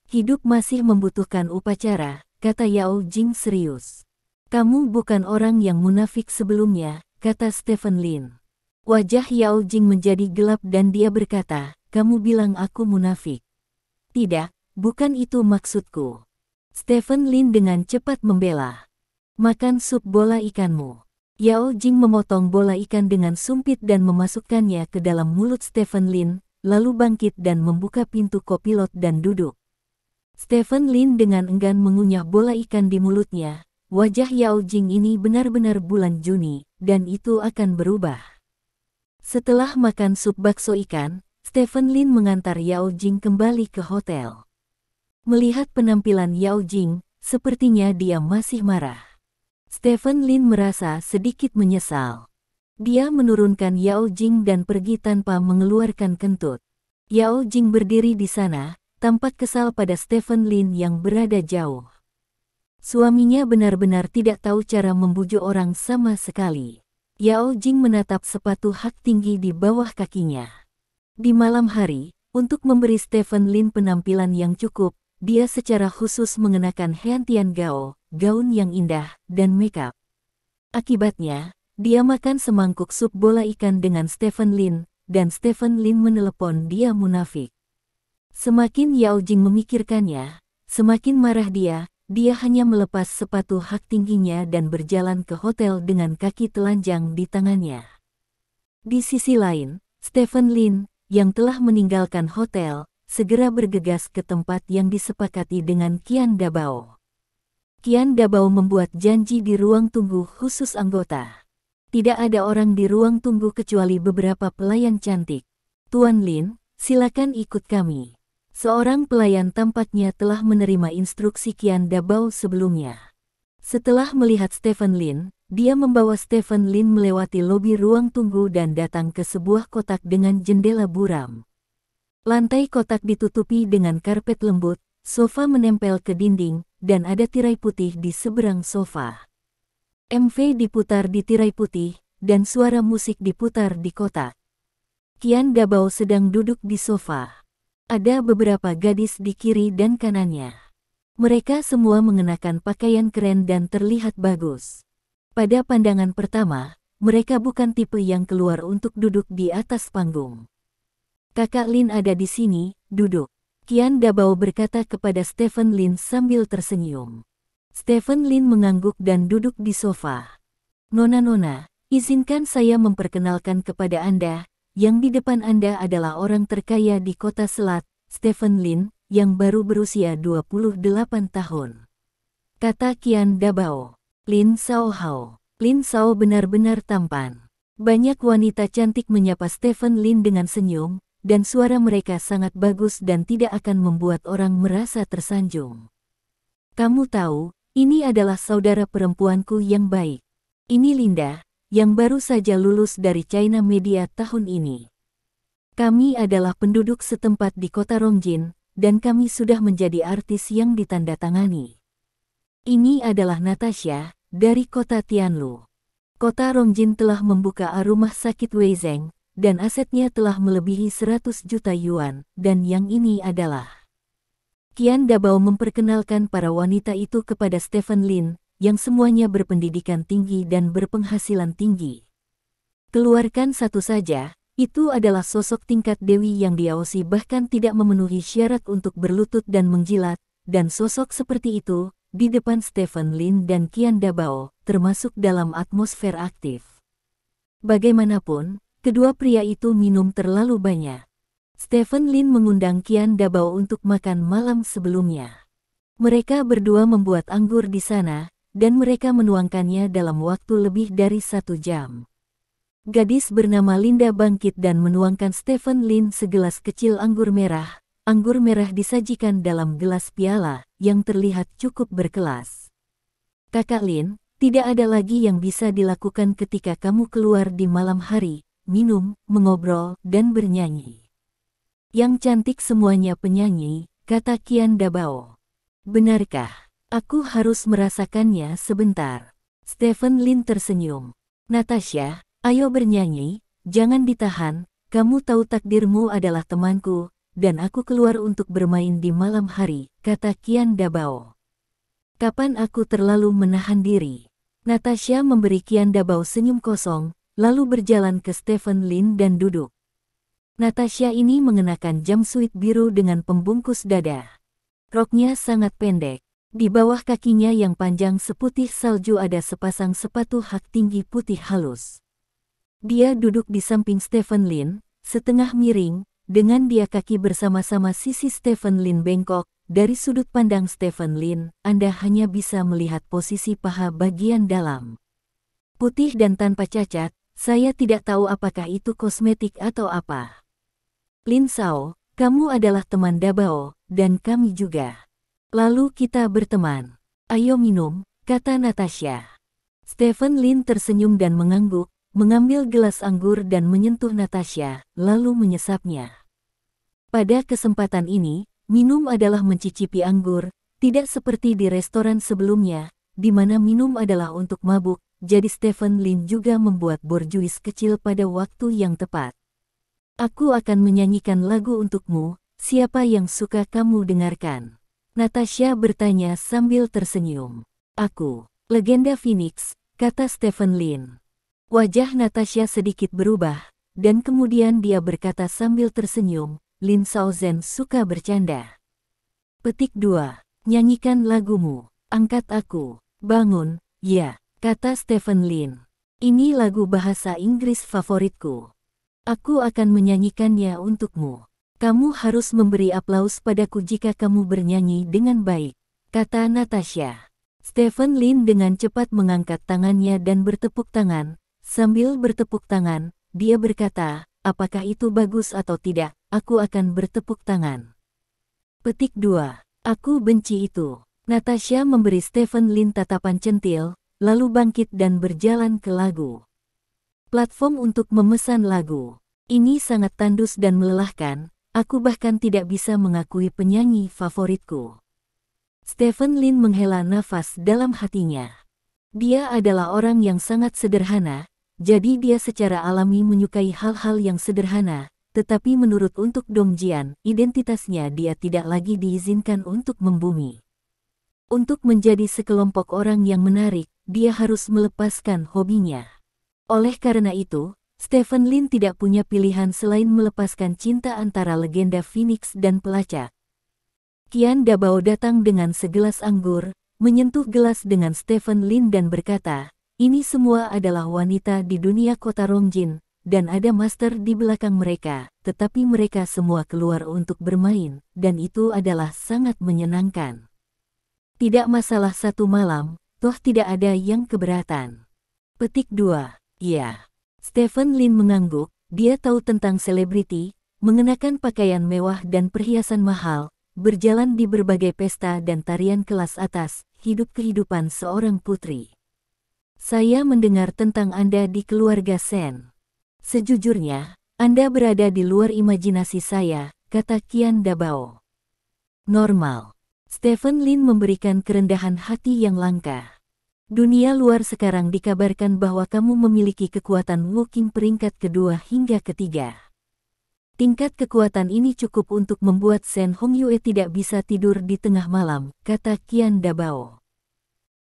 Hidup masih membutuhkan upacara, kata Yao Jing serius. Kamu bukan orang yang munafik sebelumnya, kata Stephen Lin. Wajah Yao Jing menjadi gelap dan dia berkata, kamu bilang aku munafik. Tidak, bukan itu maksudku. Stephen Lin dengan cepat membela. Makan sup bola ikanmu. Yao Jing memotong bola ikan dengan sumpit dan memasukkannya ke dalam mulut Stephen Lin, lalu bangkit dan membuka pintu kopilot dan duduk. Stephen Lin dengan enggan mengunyah bola ikan di mulutnya. Wajah Yao Jing ini benar-benar bulan Juni, dan itu akan berubah. Setelah makan sup bakso ikan, Stephen Lin mengantar Yao Jing kembali ke hotel. Melihat penampilan Yao Jing, sepertinya dia masih marah. Stephen Lin merasa sedikit menyesal. Dia menurunkan Yao Jing dan pergi tanpa mengeluarkan kentut. Yao Jing berdiri di sana, tampak kesal pada Stephen Lin yang berada jauh. Suaminya benar-benar tidak tahu cara membujuk orang sama sekali. Yao Jing menatap sepatu hak tinggi di bawah kakinya. Di malam hari, untuk memberi Stephen Lin penampilan yang cukup, dia secara khusus mengenakan Heantian Gao, gaun yang indah, dan makeup. Akibatnya, dia makan semangkuk sup bola ikan dengan Stephen Lin, dan Stephen Lin menelepon dia munafik. Semakin Yao Jing memikirkannya, semakin marah dia hanya melepas sepatu hak tingginya dan berjalan ke hotel dengan kaki telanjang di tangannya. Di sisi lain, Stephen Lin, yang telah meninggalkan hotel, segera bergegas ke tempat yang disepakati dengan Qian Dabao. Qian Dabao membuat janji di ruang tunggu khusus anggota. Tidak ada orang di ruang tunggu kecuali beberapa pelayan cantik. Tuan Lin, silakan ikut kami. Seorang pelayan tampaknya telah menerima instruksi Qian Dabao sebelumnya. Setelah melihat Stephen Lin, dia membawa Stephen Lin melewati lobi ruang tunggu dan datang ke sebuah kotak dengan jendela buram. Lantai kotak ditutupi dengan karpet lembut, sofa menempel ke dinding, dan ada tirai putih di seberang sofa. MV diputar di tirai putih, dan suara musik diputar di kotak. Qian Dabao sedang duduk di sofa. Ada beberapa gadis di kiri dan kanannya. Mereka semua mengenakan pakaian keren dan terlihat bagus. Pada pandangan pertama, mereka bukan tipe yang keluar untuk duduk di atas panggung. Kakak Lin ada di sini, duduk. Qian Dabao berkata kepada Stephen Lin sambil tersenyum. Stephen Lin mengangguk dan duduk di sofa. Nona-nona, izinkan saya memperkenalkan kepada Anda, yang di depan Anda adalah orang terkaya di kota Selat, Stephen Lin, yang baru berusia 28 tahun. Kata Qian Dabao. Lin Shaohao. Lin Shao benar-benar tampan. Banyak wanita cantik menyapa Stephen Lin dengan senyum, dan suara mereka sangat bagus dan tidak akan membuat orang merasa tersanjung. Kamu tahu, ini adalah saudara perempuanku yang baik. Ini Linda, yang baru saja lulus dari China Media tahun ini. Kami adalah penduduk setempat di kota Rongjin, dan kami sudah menjadi artis yang ditandatangani. Ini adalah Natasha, dari kota Tianlu. Kota Rongjin telah membuka rumah sakit Weizeng, dan asetnya telah melebihi 100 juta yuan, dan yang ini adalah... Qian Dabao memperkenalkan para wanita itu kepada Stephen Lin, yang semuanya berpendidikan tinggi dan berpenghasilan tinggi. Keluarkan satu saja, itu adalah sosok tingkat dewi yang diawasi bahkan tidak memenuhi syarat untuk berlutut dan menjilat, dan sosok seperti itu, di depan Stephen Lin dan Qian Dabao, termasuk dalam atmosfer aktif. Bagaimanapun, kedua pria itu minum terlalu banyak. Stephen Lin mengundang Qian Dabao untuk makan malam sebelumnya. Mereka berdua membuat anggur di sana, dan mereka menuangkannya dalam waktu lebih dari 1 jam. Gadis bernama Linda bangkit dan menuangkan Stephen Lin segelas kecil anggur merah. Anggur merah disajikan dalam gelas piala, yang terlihat cukup berkelas. Kakak Lin, tidak ada lagi yang bisa dilakukan ketika kamu keluar di malam hari, minum, mengobrol, dan bernyanyi. Yang cantik semuanya penyanyi, kata Qian Dabao. Benarkah? Aku harus merasakannya sebentar. Stephen Lin tersenyum. Natasha, ayo bernyanyi, jangan ditahan, kamu tahu takdirmu adalah temanku, dan aku keluar untuk bermain di malam hari, kata Qian Dabao. Kapan aku terlalu menahan diri? Natasha memberi Qian Dabao senyum kosong, lalu berjalan ke Stephen Lin dan duduk. Natasha ini mengenakan jumpsuit biru dengan pembungkus dada. Roknya sangat pendek. Di bawah kakinya yang panjang seputih salju ada sepasang sepatu hak tinggi putih halus. Dia duduk di samping Stephen Lin, setengah miring, dengan dia kaki bersama-sama sisi Stephen Lin bengkok. Dari sudut pandang Stephen Lin, Anda hanya bisa melihat posisi paha bagian dalam. Putih dan tanpa cacat, saya tidak tahu apakah itu kosmetik atau apa. Lin Shao, kamu adalah teman Dabao, dan kami juga. Lalu kita berteman. Ayo minum, kata Natasha. Stephen Lin tersenyum dan mengangguk, mengambil gelas anggur dan menyentuh Natasha, lalu menyesapnya. Pada kesempatan ini, minum adalah mencicipi anggur, tidak seperti di restoran sebelumnya, di mana minum adalah untuk mabuk, jadi Stephen Lin juga membuat borjuis kecil pada waktu yang tepat. Aku akan menyanyikan lagu untukmu, siapa yang suka kamu dengarkan? Natasha bertanya sambil tersenyum. Aku, legenda Phoenix, kata Stephen Lin. Wajah Natasha sedikit berubah, dan kemudian dia berkata sambil tersenyum, Lin Shaozhen suka bercanda. Petik 2. Nyanyikan lagumu. Angkat aku. Bangun, ya, kata Stephen Lin. Ini lagu bahasa Inggris favoritku. Aku akan menyanyikannya untukmu. Kamu harus memberi aplaus padaku jika kamu bernyanyi dengan baik, kata Natasha. Stephen Lin dengan cepat mengangkat tangannya dan bertepuk tangan. Sambil bertepuk tangan, dia berkata, apakah itu bagus atau tidak, aku akan bertepuk tangan. Petik 2. Aku benci itu. Natasha memberi Stephen Lin tatapan centil, lalu bangkit dan berjalan ke lagu. Platform untuk memesan lagu. Ini sangat tandus dan melelahkan, aku bahkan tidak bisa mengakui penyanyi favoritku. Stephen Lin menghela nafas dalam hatinya. Dia adalah orang yang sangat sederhana, jadi dia secara alami menyukai hal-hal yang sederhana, tetapi menurut untuk Dong Jian, identitasnya dia tidak lagi diizinkan untuk membumi. Untuk menjadi sekelompok orang yang menarik, dia harus melepaskan hobinya. Oleh karena itu, Stephen Lin tidak punya pilihan selain melepaskan cinta antara legenda Phoenix dan pelacak. Qian Dabao datang dengan segelas anggur, menyentuh gelas dengan Stephen Lin dan berkata, ini semua adalah wanita di dunia kota Rongjin, dan ada master di belakang mereka, tetapi mereka semua keluar untuk bermain, dan itu adalah sangat menyenangkan. Tidak masalah satu malam, toh tidak ada yang keberatan. Petik 2. Ya. Stephen Lin mengangguk, dia tahu tentang selebriti, mengenakan pakaian mewah dan perhiasan mahal, berjalan di berbagai pesta dan tarian kelas atas, hidup kehidupan seorang putri. Saya mendengar tentang Anda di keluarga Sen. Sejujurnya, Anda berada di luar imajinasi saya, kata Qian Dabao. Normal. Stephen Lin memberikan kerendahan hati yang langka. Dunia luar sekarang dikabarkan bahwa kamu memiliki kekuatan Woking peringkat kedua hingga ketiga. Tingkat kekuatan ini cukup untuk membuat Shen Hongyue tidak bisa tidur di tengah malam, kata Qian Dabao.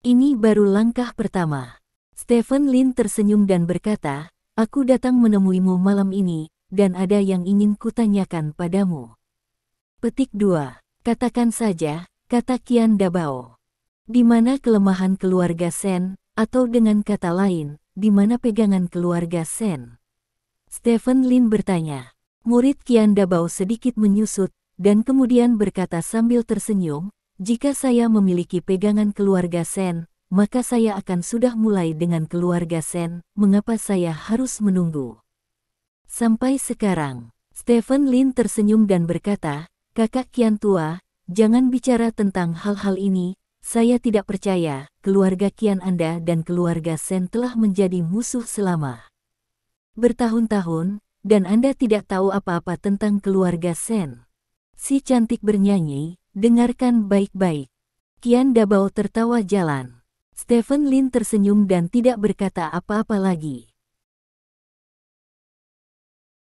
Ini baru langkah pertama. Stephen Lin tersenyum dan berkata, aku datang menemuimu malam ini, dan ada yang ingin kutanyakan padamu. Petik 2. Katakan saja, kata Qian Dabao. Di mana kelemahan keluarga Shen, atau dengan kata lain, di mana pegangan keluarga Shen? Stephen Lin bertanya. Murid Qian Dabao sedikit menyusut, dan kemudian berkata sambil tersenyum, jika saya memiliki pegangan keluarga Shen, maka saya akan sudah mulai dengan keluarga Shen, mengapa saya harus menunggu? Sampai sekarang, Stephen Lin tersenyum dan berkata, kakak Qian tua, jangan bicara tentang hal-hal ini, saya tidak percaya, keluarga Qian Anda dan keluarga Shen telah menjadi musuh selama bertahun-tahun, dan Anda tidak tahu apa-apa tentang keluarga Shen. Si cantik bernyanyi, dengarkan baik-baik. Qian Dabao tertawa jalan. Stephen Lin tersenyum dan tidak berkata apa-apa lagi.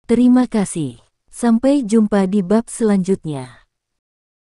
Terima kasih. Sampai jumpa di bab selanjutnya.